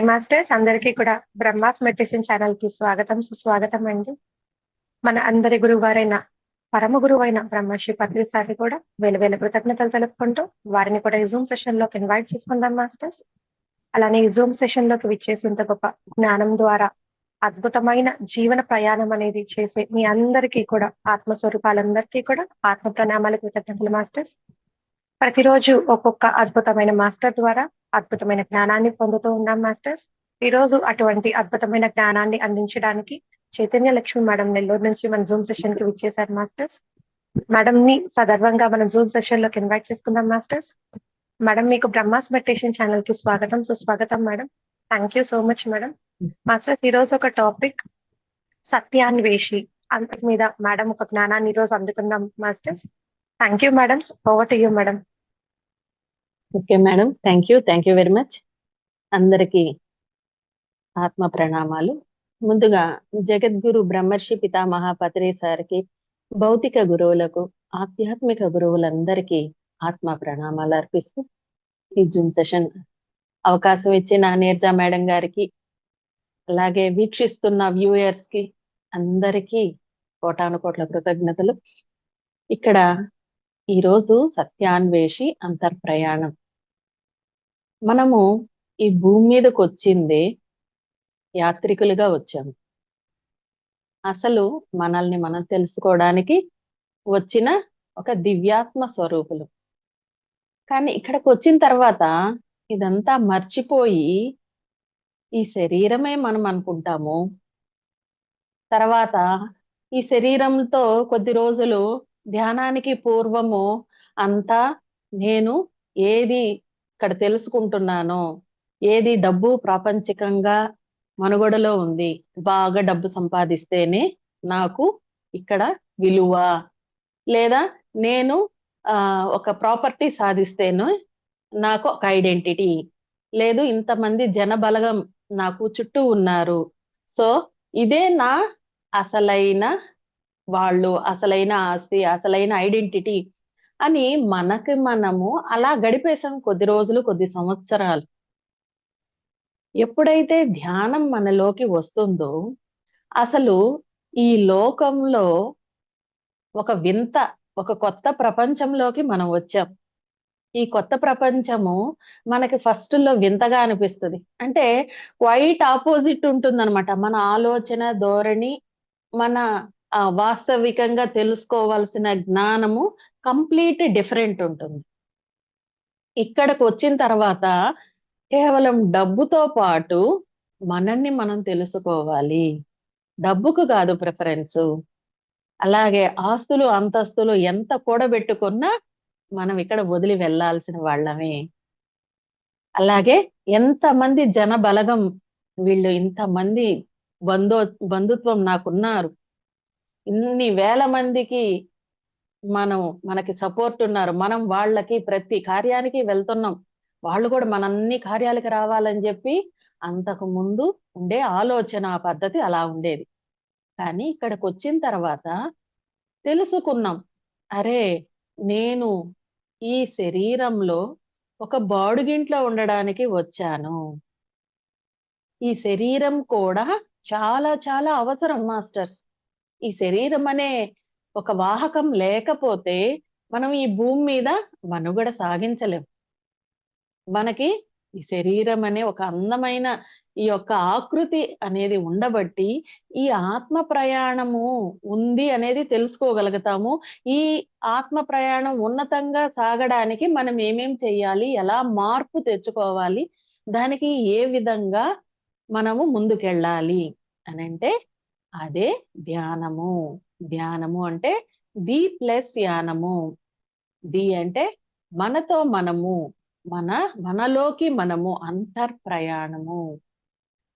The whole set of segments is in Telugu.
మాస్టర్స్ అందరికీ కూడా బ్రహ్మాస్ మెడిటేషన్ ఛానల్ కి స్వాగతం సుస్వాగతం అండి. మన అందరి గురువు గారైన పరమ గురువు అయిన బ్రహ్మశ్రీ పత్రి సారి కూడా వేల వేల కృతజ్ఞతలు తెలుపుకుంటూ వారిని కూడా ఈ జూమ్ సెషన్ లోకి ఇన్వైట్ చేసుకుందాం మాస్టర్స్. అలానే ఈ జూమ్ సెషన్ లోకి విచ్చేసేంత గొప్ప జ్ఞానం ద్వారా అద్భుతమైన జీవన ప్రయాణం అనేది చేసే మీ అందరికీ కూడా ఆత్మస్వరూపాలందరికీ కూడా ఆత్మ ప్రణామాలు కృతజ్ఞతలు మాస్టర్స్. ప్రతిరోజు ఒక్కొక్క అద్భుతమైన మాస్టర్ ద్వారా అద్భుతమైన జ్ఞానాన్ని పొందుతూ ఉన్నాం మాస్టర్స్. ఈ రోజు అటువంటి అద్భుతమైన జ్ఞానాన్ని అందించడానికి చైతన్య లక్ష్మి మేడం నెల్లూరు నుంచి మన జూమ్ సెషన్ కి విచ్చేశారు మాస్టర్స్. మేడం ని సదర్వంగా మనం జూమ్ సెషన్ లోకి ఇన్వైట్ చేసుకుందాం మాస్టర్స్. మేడం మీకు బ్రహ్మాస్ మెడిటేషన్ ఛానల్ కి స్వాగతం సుస్వాగతం madam. Thank you so much madam. Masters ఈ రోజు ఒక టాపిక్ సత్యాన్వేషి అంతటి మీద మేడం ఒక జ్ఞానాన్ని ఈ రోజు అందుకుందాం masters. Thank you madam. Over to you madam. Okay madam, thank you very much. అందరికీ ఆత్మ ప్రణామాలు. ముందుగా జగద్గురు బ్రహ్మర్షి పితామహ పత్రి సార్కి, భౌతిక గురువులకు, ఆధ్యాత్మిక గురువులందరికీ ఆత్మ ప్రణామాలు అర్పిస్తూ ఈ జూమ్ సెషన్ అవకాశం ఇచ్చిన నీర్జా మేడం గారికి, అలాగే వీక్షిస్తున్న వ్యూయర్స్ కి అందరికీ కోటాను కోట్ల కృతజ్ఞతలు. ఇక్కడ ఈరోజు సత్యాన్వేషి అంతర్ప్రయాణం. మనము ఈ భూమి మీదకి వచ్చిందే యాత్రికులుగా వచ్చాము. అసలు మనల్ని మనం తెలుసుకోవడానికి వచ్చిన ఒక దివ్యాత్మ స్వరూపులు. కానీ ఇక్కడికి వచ్చిన తర్వాత ఇదంతా మర్చిపోయి ఈ శరీరమే మనం అనుకుంటాము. తర్వాత ఈ శరీరంతో కొద్ది రోజులు ధ్యానానికి పూర్వము అంతా నేను ఏది ఇక్కడ తెలుసుకుంటున్నానో, ఏది డబ్బు ప్రాపంచికంగా మనుగడలో ఉంది, బాగా డబ్బు సంపాదిస్తేనే నాకు ఇక్కడ విలువ, లేదా నేను ఒక ప్రాపర్టీ సాధిస్తేనే నాకు ఒక ఐడెంటిటీ, లేదు ఇంతమంది జనబలగం నాకు చుట్టూ ఉన్నారు, సో ఇదే నా అసలైన వాళ్ళు, అసలైన ఆస్తి, అసలైన ఐడెంటిటీ అని మనకి మనము అలా గడిపేశాం కొద్ది రోజులు, కొద్ది సంవత్సరాలు. ఎప్పుడైతే ధ్యానం మనలోకి వస్తుందో అసలు ఈ లోకంలో ఒక వింత, ఒక కొత్త ప్రపంచంలోకి మనం వచ్చాం. ఈ కొత్త ప్రపంచము మనకి ఫస్ట్ లో వింతగా అనిపిస్తుంది. అంటే క్వైట్ ఆపోజిట్ ఉంటుందన్నమాట. మన ఆలోచన ధోరణి, మన వాస్తవికంగా తెలుసుకోవాల్సిన జ్ఞానము కంప్లీట్ డిఫరెంట్ ఉంటుంది. ఇక్కడికి వచ్చిన తర్వాత కేవలం డబ్బుతో పాటు మనల్ని మనం తెలుసుకోవాలి. డబ్బుకు కాదు ప్రిఫరెన్స్. అలాగే ఆస్తులు అంతస్తులు ఎంత కూడబెట్టుకున్నా మనం ఇక్కడ వదిలి వెళ్ళాల్సిన వాళ్ళమే. అలాగే ఎంతమంది జన బలగం, వీళ్ళు ఇంతమంది బంధుత్వం నాకున్నారు, ఇన్ని వేల మందికి మనకి సపోర్ట్ ఉన్నారు, మనం వాళ్ళకి ప్రతి కార్యానికి వెళ్తున్నాం, వాళ్ళు కూడా మన అన్ని కార్యాలకి రావాలని చెప్పి అంతకు ముందు ఉండే ఆలోచన పద్ధతి అలా ఉండేది. కానీ ఇక్కడికి వచ్చిన తర్వాత తెలుసుకున్నాం, అరే నేను ఈ శరీరంలో ఒక బాడుగింట్లో ఉండడానికి వచ్చాను. ఈ శరీరం కూడా చాలా చాలా అవసరం మాస్టర్స్. ఈ శరీరం అనే ఒక వాహకం లేకపోతే మనం ఈ భూమి మీద మనుగడ సాగించలేం. మనకి ఈ శరీరం అనే ఒక అందమైన ఈ యొక్క ఆకృతి అనేది ఉండబట్టి ఈ ఆత్మ ప్రయాణము ఉంది అనేది తెలుసుకోగలుగుతాము. ఈ ఆత్మ ప్రయాణం ఉన్నతంగా సాగడానికి మనం ఏమేం చెయ్యాలి, ఎలా మార్పు తెచ్చుకోవాలి, దానికి ఏ విధంగా మనము ముందుకెళ్ళాలి అని అంటే అదే ధ్యానము. ధ్యానము అంటే ది ప్లస్ యానము. ది అంటే మనతో మనము, మనలోకి మనము అంతర్ప్రయాణము.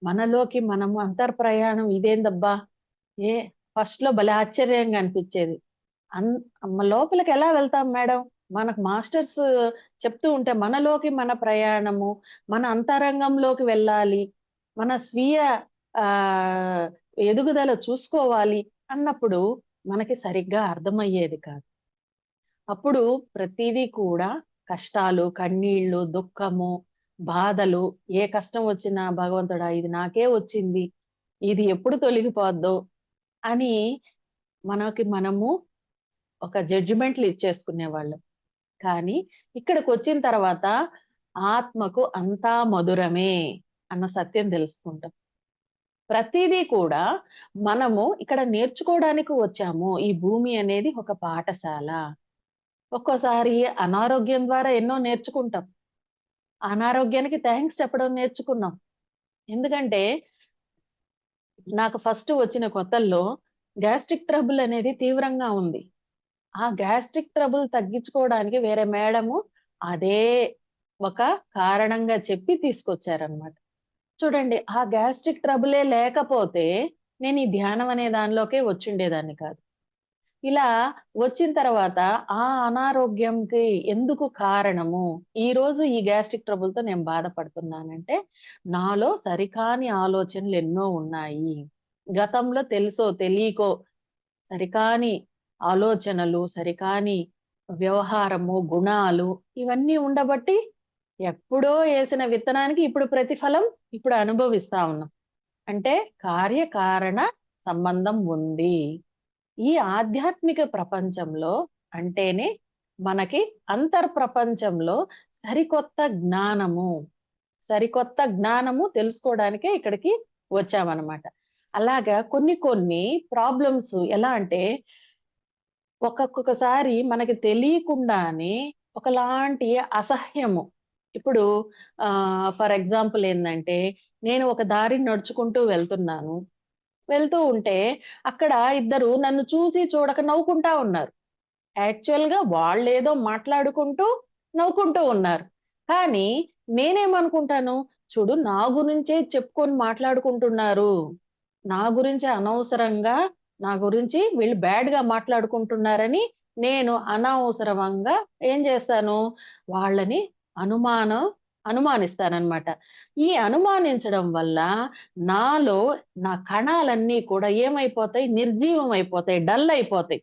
మనలోకి మనము అంతర్ప్రయాణం ఇదేందబ్బా, ఫస్ట్ లో భలే ఆశ్చర్యంగా అనిపించేది. లోపలికి ఎలా వెళ్తాం మేడం? మనకు మాస్టర్స్ చెప్తూ ఉంటే మనలోకి మన ప్రయాణము, మన అంతరంగంలోకి వెళ్ళాలి, మన స్వీయ ఎదుగుదల చూసుకోవాలి అన్నప్పుడు మనకి సరిగ్గా అర్థమయ్యేది కాదు. అప్పుడు ప్రతిదీ కూడా కష్టాలు, కన్నీళ్లు, దుఃఖము, బాధలు, ఏ కష్టం వచ్చినా భగవంతుడా ఇది నాకే వచ్చింది, ఇది ఎప్పుడు తొలగిపోద్దో అని మనము ఒక జడ్జిమెంట్లు ఇచ్చేసుకునేవాళ్ళం. కానీ ఇక్కడికొచ్చిన తర్వాత ఆత్మకు అంతా మధురమే అన్న సత్యం తెలుసుకుంటాం. ప్రతీదీ కూడా మనము ఇక్కడ నేర్చుకోవడానికి వచ్చాము. ఈ భూమి అనేది ఒక పాఠశాల. ఒక్కోసారి అనారోగ్యం ద్వారా ఎన్నో నేర్చుకుంటాం. అనారోగ్యానికి థాంక్స్ చెప్పడం నేర్చుకున్నాం. ఎందుకంటే నాకు ఫస్ట్ వచ్చిన కొత్తల్లో గ్యాస్ట్రిక్ ట్రబుల్ అనేది తీవ్రంగా ఉంది. ఆ గ్యాస్ట్రిక్ ట్రబుల్ తగ్గించుకోవడానికి వేరే మేడము అదే ఒక కారణంగా చెప్పి తీసుకొచ్చారన్నమాట. చూడండి, ఆ గ్యాస్ట్రిక్ ట్రబులే లేకపోతే నేను ఈ ధ్యానం అనే దానిలోకే వచ్చుండేదాన్ని కాదు. ఇలా వచ్చిన తర్వాత ఆ అనారోగ్యంకి ఎందుకు కారణము? ఈరోజు ఈ గ్యాస్ట్రిక్ ట్రబుల్‌తో నేను బాధపడుతున్నానంటే, నాలో సరికాని ఆలోచనలు ఎన్నో ఉన్నాయి. గతంలో తెలుసో తెలియకో సరికాని ఆలోచనలు, సరికాని వ్యవహారము, గుణాలు ఇవన్నీ ఉండబట్టి ఎప్పుడో ఏసిన విత్తనానికి ఇప్పుడు ప్రతిఫలం ఇప్పుడు అనుభవిస్తా ఉన్నాం. అంటే కార్యకారణ సంబంధం ఉంది. ఈ ఆధ్యాత్మిక ప్రపంచంలో అంటేనే మనకి అంతర్ప్రపంచంలో సరికొత్త జ్ఞానము, సరికొత్త జ్ఞానము తెలుసుకోవడానికే ఇక్కడికి వచ్చామన్నమాట. అలాగా కొన్ని కొన్ని ప్రాబ్లమ్స్ ఎలా అంటే ఒక్కొక్కసారి మనకి తెలియకుండానే ఒకలాంటి అసహ్యము. ఇప్పుడు ఫర్ ఎగ్జాంపుల్ ఏందంటే, నేను ఒక దారిని నడుచుకుంటూ వెళ్తున్నాను. వెళ్తూ ఉంటే అక్కడ ఇద్దరు నన్ను చూసి చూడక నవ్వుకుంటా ఉన్నారు. యాక్చువల్‌గా వాళ్ళేదో మాట్లాడుకుంటూ, నవ్వుకుంటూ ఉన్నారు. కానీ నేనేమనుకుంటాను, చూడు నా గురించే చెప్పుకొని మాట్లాడుకుంటున్నారు. నా గురించే అనవసరంగా నా గురించి వీళ్ళు బ్యాడ్‌గా మాట్లాడుకుంటున్నారని నేను అనవసరంగా ఏం చేస్తాను, వాళ్ళని అనుమానం అనుమానిస్తాననమాట. ఈ అనుమానించడం వల్ల నాలో నా కణాలన్నీ కూడా ఏమైపోతాయి, నిర్జీవం అయిపోతాయి, డల్ అయిపోతాయి.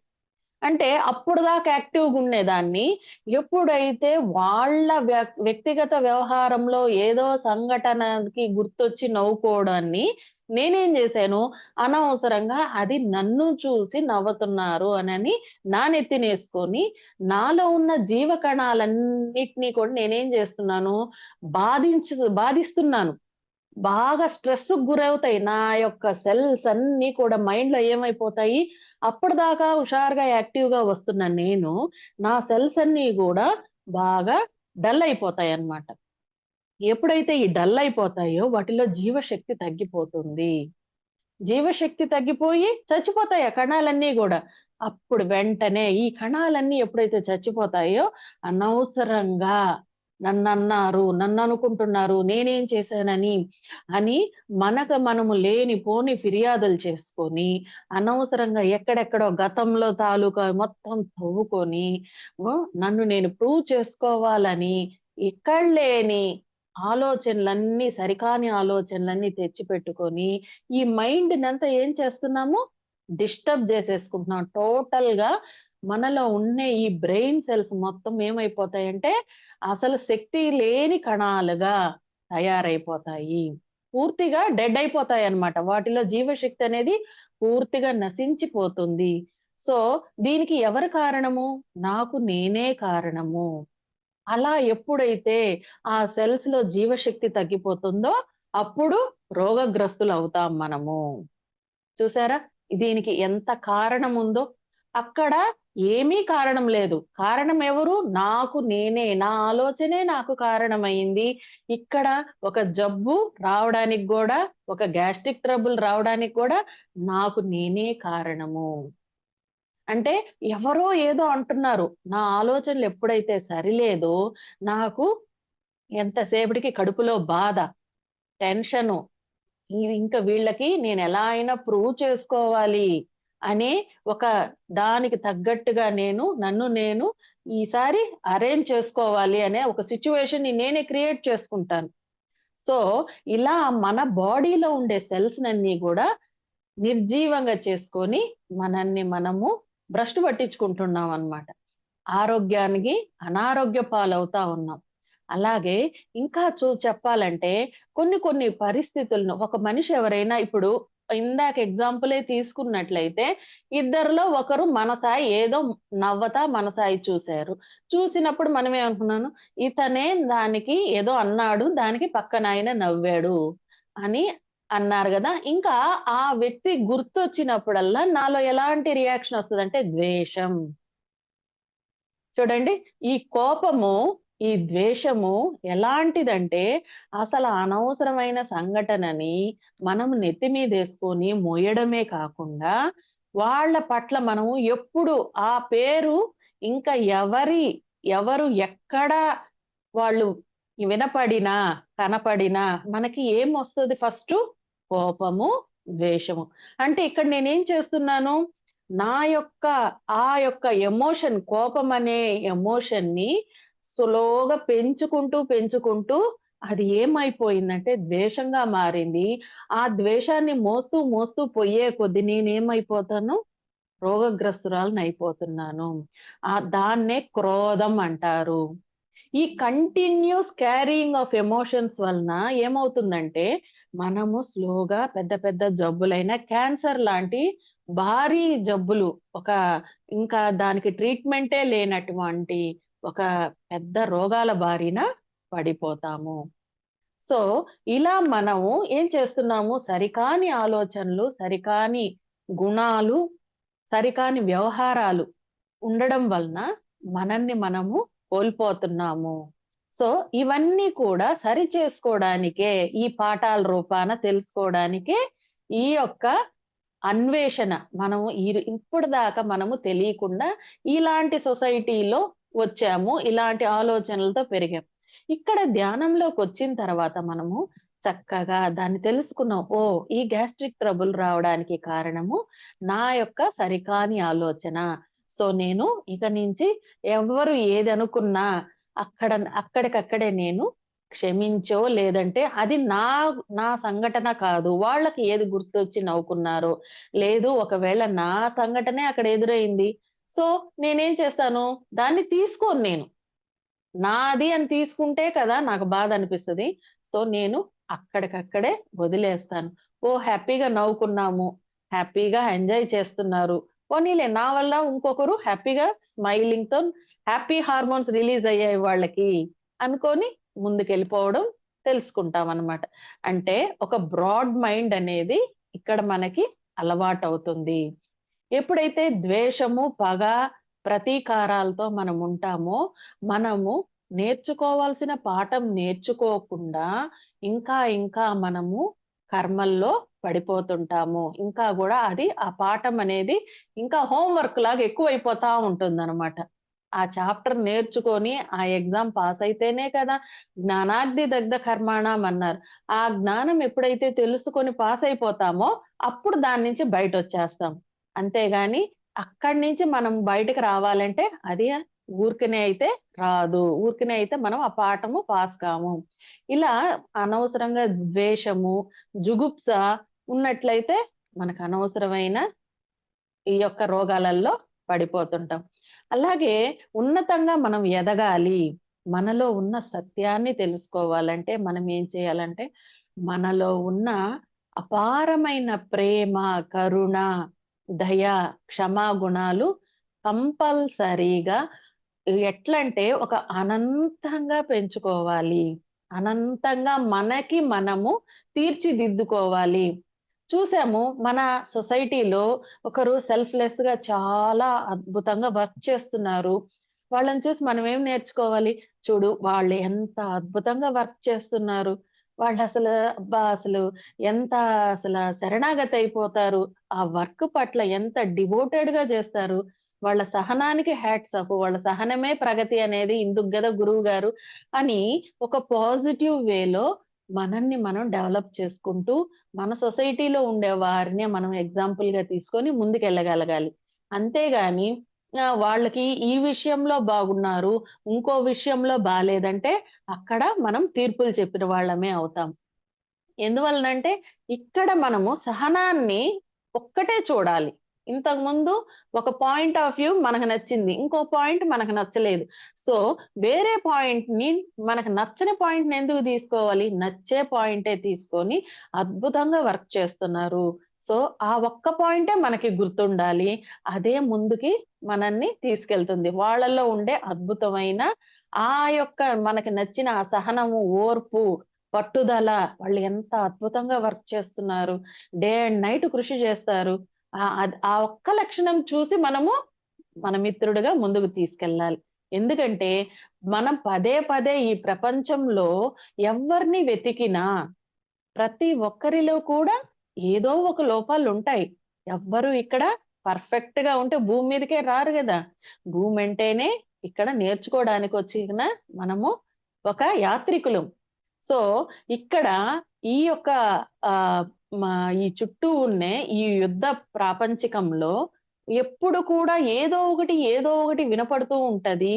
అంటే అప్పటిదాకా యాక్టివ్‌గుండేదాన్ని. ఎప్పుడైతే వాళ్ళ వ్యక్తిగత వ్యవహారంలో ఏదో సంఘటనకి గుర్తొచ్చి నవ్వుకోవడాన్ని నేనేం జేశాను, అనవసరంగా అది నన్ను చూసి నవ్వుతున్నారు అనని నా నెత్తినేసుకొని, నాలో ఉన్న జీవ కణాలన్నిటిని కూడా నేనేం జేస్తున్నాను, బాధిస్తున్నాను. బాగా స్ట్రెస్‌కి గురవుతాయి. నా యొక్క సెల్స్ అన్నీ కూడా మైండ్‌లో ఏమైపోతాయి, అప్పటిదాకా హుషారుగా, యాక్టివ్‌గా వస్తున్న నేను, నా సెల్స్ అన్నీ గూడా బాగా డల్ అయిపోతాయన్నమాట. ఎప్పుడైతే ఈ డల్ అయిపోతాయో వాటిలో జీవశక్తి తగ్గిపోతుంది. జీవశక్తి తగ్గిపోయి చచ్చిపోతాయి ఆ కణాలన్నీ గూడా. అప్పుడు వెంటనే ఈ కణాలన్నీ ఎప్పుడైతే చచ్చిపోతాయో అనవసరంగా నన్నన్నారు, నన్ననుకుంటున్నారు, నేనేం చేశానని, అని మనము లేనిపోని ఫిర్యాదులు చేసుకొని, అనవసరంగా ఎక్కడెక్కడో గతంలో తాలూకా మొత్తం తవ్వుకొని, నన్ను నేను ప్రూవ్ చేసుకోవాలని ఇక్కడ లేని ఆలోచనలన్నీ సరికాని ఆలోచనలన్నీ తెచ్చిపెట్టుకొని, ఈ మైండ్‌నంతా ఏం చేస్తున్నాము? డిస్టర్బ్ జేసేసుకుంటున్నాం. టోటల్‌గా మనలో ఉన్న ఈ బ్రెయిన్ సెల్స్ మొత్తం ఏమైపోతాయంటే, అసలు శక్తి లేని కణాలుగా తయారైపోతాయి. పూర్తిగా డెడ్ అయిపోతాయన్నమాట. వాటిలో జీవశక్తి అనేది పూర్తిగా నశించిపోతుంది. సో, దీనికి ఎవరు కారణము? నాకు నేనే కారణము. అలా ఎప్పుడైతే ఆ సెల్స్‌లో జీవశక్తి తగ్గిపోతుందో, అప్పుడు రోగగ్రస్తులవుతాం మనము. చూసారా? దీనికి ఎంత కారణముందో? అక్కడ ఏమీ కారణం లేదు. కారణం ఎవరు? నాకు నేనే. నా ఆలోచనే నాకు కారణమయింది. ఇక్కడ ఒక జబ్బు రావడానికి గూడా, ఒక గ్యాస్ట్రిక్ ట్రబుల్ రావడానికి గూడా నాకు నేనే కారణము. అంటే ఎవరో ఏదో అంటున్నారు. నా ఆలోచనలు ఎప్పుడైతే సరిలేదో, నాకు ఎంతసేపటికి కడుపులో బాధ, టెన్షను. ఇది ఇంకా వీళ్ళకి నేనెలా అయినా ప్రూవ్ చేసుకోవాలి అనే ఒక దానికి తగ్గట్టుగా నన్ను నేను ఈసారి అరేంజ్ చేసుకోవాలి అనే ఒక సిట్యుయేషన్‌ని నేనే క్రియేట్ చేసుకుంటాను. సో, ఇలా మన బాడీలో ఉండే సెల్స్‌నన్నీ గూడా నిర్జీవంగా చేసుకొని మనల్ని మనము భ్రష్టు పట్టించుకుంటున్నామనమాట. ఆరోగ్యానికి అనారోగ్య పాలవుతా ఉన్నాం. అలాగే ఇంకా చెప్పాలంటే కొన్ని కొన్ని పరిస్థితులను ఒక మనిషి ఎవరైనా ఇప్పుడు ఇందాక ఎగ్జాంపులే తీసుకున్నట్లయితే ఇద్దరిలో ఒకరు మన సాయి ఏదో నవ్వతా మన సాయి చూశారు. చూసినప్పుడు మనమేమనుకున్నాను, ఇతనే దానికి ఏదో అన్నాడు. దానికి పక్కనాయన నవ్వాడు అని అన్నారు గదా! ఇంకా ఆ వ్యక్తి గుర్తొచ్చినప్పుడల్లా నాలో ఎలాంటి రియాక్షన్ ఒస్తదంటే ద్వేషం. చూడండి. ఈ కోపము, ఈ ద్వేషము ఎలాంటిదంటే, అసలు అనవసరమైన సంఘటనని మనం నెత్తి మీదేసుకొని మోయడమే కాకుండా, వాళ్ళ పట్ల మనము ఎప్పుడు ఆ పేరు ఇంకా ఎవరు ఎక్కడ వాళ్ళు వినపడినా, కనపడినా మనకి ఏమొస్తది ఫస్టు? కోపము, ద్వేషము. అంటే ఇక్కడ నేనేం చేస్తున్నాను? నా యొక్క ఆ యొక్క ఎమోషన్ కోపమనే ఎమోషన్‌ని స్లోగా పెంచుకుంటూ అది ఏమైపోయిందంటే ద్వేషంగా మారింది. ఆ ద్వేషాన్ని మోస్తూ పోయే కొద్దీ నేనేమైపోతాను? రోగగ్రస్తురాలినయిపోతున్నాను. దాన్నే క్రోధం అంటారు. ఈ కంటిన్యూస్ క్యారీయింగ్ ఆఫ్ ఎమోషన్స్ వలన ఏమవుతుందంటే, మనము స్లోగా పెద్ద పెద్ద జబ్బులైన క్యాన్సర్ లాంటి భారీ జబ్బులు ఒక ఇంకా దానికి ట్రీట్‌మెంటే లేనటువంటి ఒక పెద్ద రోగాల బారిన పడిపోతాము. సో, ఇలా మనము ఏం చేస్తున్నాము, సరికాని ఆలోచనలు, సరికాని గుణాలు, సరికాని వ్యవహారాలు ఉండడం వలన మనల్ని మనము కోల్పోతున్నాము. సో, ఇవన్నీ కూడా సరిచేసుకోడానికే ఈ పాఠాల రూపాన తెలుసుకోడానికే ఈ యొక్క అన్వేషణ మనము ఇప్పటిదాకా మనము తెలియకుండా ఇలాంటి సొసైటీలో వచ్చాము. ఇలాంటి ఆలోచనలతో పెరిగాం. ఇక్కడ ధ్యానంలోకొచ్చిన తర్వాత మనము చక్కగా దాన్ని తెలుసుకున్నాం. ఓహ్! ఈ గ్యాస్ట్రిక్ ట్రబుల్ రావడానికి కారణము నా యొక్క సరికాని ఆలోచన. సో, నేను ఇక నుంచి ఎవ్వరు ఏదనుకున్నా అక్కడికక్కడే నేను క్షమించో లేదంటే అది నా సంఘటన కాదు. వాళ్ళకి ఏది గుర్తొచ్చి నవ్వుకున్నారో, లేదు ఒకవేళ నా సంఘటనే అక్కడ ఎదురైంది. సో, నేనేం చేస్తాను, దాన్ని తీసుకోను నేను. నాది అని తీసుకుంటే కదా నాకు బాధనిపిస్తది. సో, నేను అక్కడికక్కడే వదిలేస్తాను. ఓహ్! హ్యాపీగా నవ్వుకున్నాము. హ్యాపీగా ఎంజాయ్ చేస్తున్నారు. పోనీలే నా వల్ల ఇంకొకరు హ్యాపీగా స్మైలింగ్‌తో హ్యాపీ హార్మోన్స్ రిలీజ్ అయ్యాయి వాళ్ళకి అనుకోని ముందుకెళ్ళిపోవడం తెలుసుకుంటామనమాట. అంటే ఒక బ్రాడ్ మైండ్ అనేది ఇక్కడ మనకి అలవాటవుతుంది. ఎప్పుడైతే ద్వేషము, పగ, ప్రతీకారాలతో మనముంటామో, మనము నేర్చుకోవాల్సిన పాఠం నేర్చుకోకుండా ఇంకా మనము కర్మల్లో పడిపోతుంటాము. ఇంకా గూడా అది ఆ పాఠం అనేది ఇంకా హోమ్ వర్క్ లాగా ఎక్కువైపోతా ఉంటుందనమాట. ఆ చాప్టర్ నేర్చుకొని ఆ ఎగ్జామ్ పాస్ అయితేనే కదా జ్ఞానాగ్ని దగ్ధ కర్మాణం అన్నారు. ఆ జ్ఞానం ఎప్పుడైతే తెలుసుకొని పాస్ అయిపోతామో అప్పుడు దాని నుంచి బయటొచ్చేస్తాం. అంతేగాని అక్కడి నుంచి మనం బయటకి రావాలంటే అది ఊరికనే అయితే రాదు. ఊరికనే అయితే మనం ఆ పాఠము పాస్ కాము. ఇలా అనవసరంగా ద్వేషము, జుగుప్స ఉన్నట్లయితే మనకు అనవసరమైన ఈ యొక్క రోగాలలో పడిపోతుంటాం. అలాగే ఉన్నతంగా మనం ఎదగాలి. మనలో ఉన్న సత్యాన్ని తెలుసుకోవాలంటే మనం ఏం చేయాలంటే, మనలో ఉన్న అపారమైన ప్రేమ, కరుణ, దయ, క్షమాగుణాలు కంపల్సరీగా ఎట్లంటే ఒక అనంతంగా పెంచుకోవాలి. అనంతంగా మనకి మనము తీర్చిదిద్దుకోవాలి. చూసాము మన సొసైటీలో ఒకరు సెల్ఫ్‌లెస్‌గా చాలా అద్భుతంగా వర్క్ చేస్తున్నారు. వాళ్ళని చూసి మనం ఏం నేర్చుకోవాలి? చూడు వాళ్ళు ఎంత అద్భుతంగా వర్క్ చేస్తున్నారు. వాళ్ళసలు అబ్బా! ఎంత శరణాగతి అయిపోతారు. ఆ వర్క్ పట్ల ఎంత డివోటెడ్‌గా చేస్తారు. వాళ్ళ సహనానికి హ్యాట్స్ ఆఫ్. వాళ్ళ సహనమే ప్రగతి అనేది ఇందుకు గదా గురువుగారు అని ఒక పాజిటివ్ వేలో మనల్ని మనం డెవలప్ చేసుకుంటూ మన సొసైటీలో ఉండే వారినే మనం ఎగ్జాంపుల్‌గా తీసుకొని ముందుకెళ్ళగలగాలి. అంతేగాని వాళ్ళకి ఈ విషయంలో బాగున్నారు, ఇంకో విషయంలో బాలేదంటే అక్కడ మనం తీర్పులు చెప్పిన వాళ్ళమే అవుతాం. ఎందువలనంటే ఇక్కడ మనము సహనాన్ని ఒక్కటే చూడాలి. ఇంతకు ముందు ఒక పాయింట్ ఆఫ్ వ్యూ మనకు నచ్చింది, ఇంకో పాయింట్ మనకు నచ్చలేదు. సో వేరే పాయింట్ ని, మనకు నచ్చని పాయింట్ ని ఎందుకు తీసుకోవాలి, నచ్చే పాయింటే తీసుకొని అద్భుతంగా వర్క్ చేస్తున్నారు. సో ఆ ఒక్క పాయింటే మనకి గుర్తుండాలి, అదే ముందుకి మనల్ని తీసుకెళ్తుంది. వాళ్ళల్లో ఉండే అద్భుతమైన ఆ యొక్క మనకి నచ్చిన ఆ సహనము, ఓర్పు, పట్టుదల, వాళ్ళు ఎంత అద్భుతంగా వర్క్ చేస్తున్నారు, డే అండ్ నైట్ కృషి చేస్తారు. ఆ ఒక్క లక్షణం చూసి మనము మన మిత్రుడిగా ముందుకు తీసుకెళ్ళాలి. ఎందుకంటే మనం పదే పదే ఈ ప్రపంచంలో ఎవరిని వెతికినా ప్రతి ఒక్కరిలో కూడా ఏదో ఒక లోపాలుంటాయి. ఎవ్వరు ఇక్కడ పర్ఫెక్ట్ గా ఉంటే భూమి మీదకే రారు గదా! భూమి అంటేనే ఇక్కడ నేర్చుకోవడానికొచ్చిన మనము ఒక యాత్రికులం. సో ఇక్కడ ఈ యొక్క ఆహ్, మా ఈ చుట్టూ ఉన్నే ఈ యుద్ధ ప్రాపంచికంలో ఎప్పుడు కూడా ఏదో ఒకటి వినపడుతూ ఉంటది.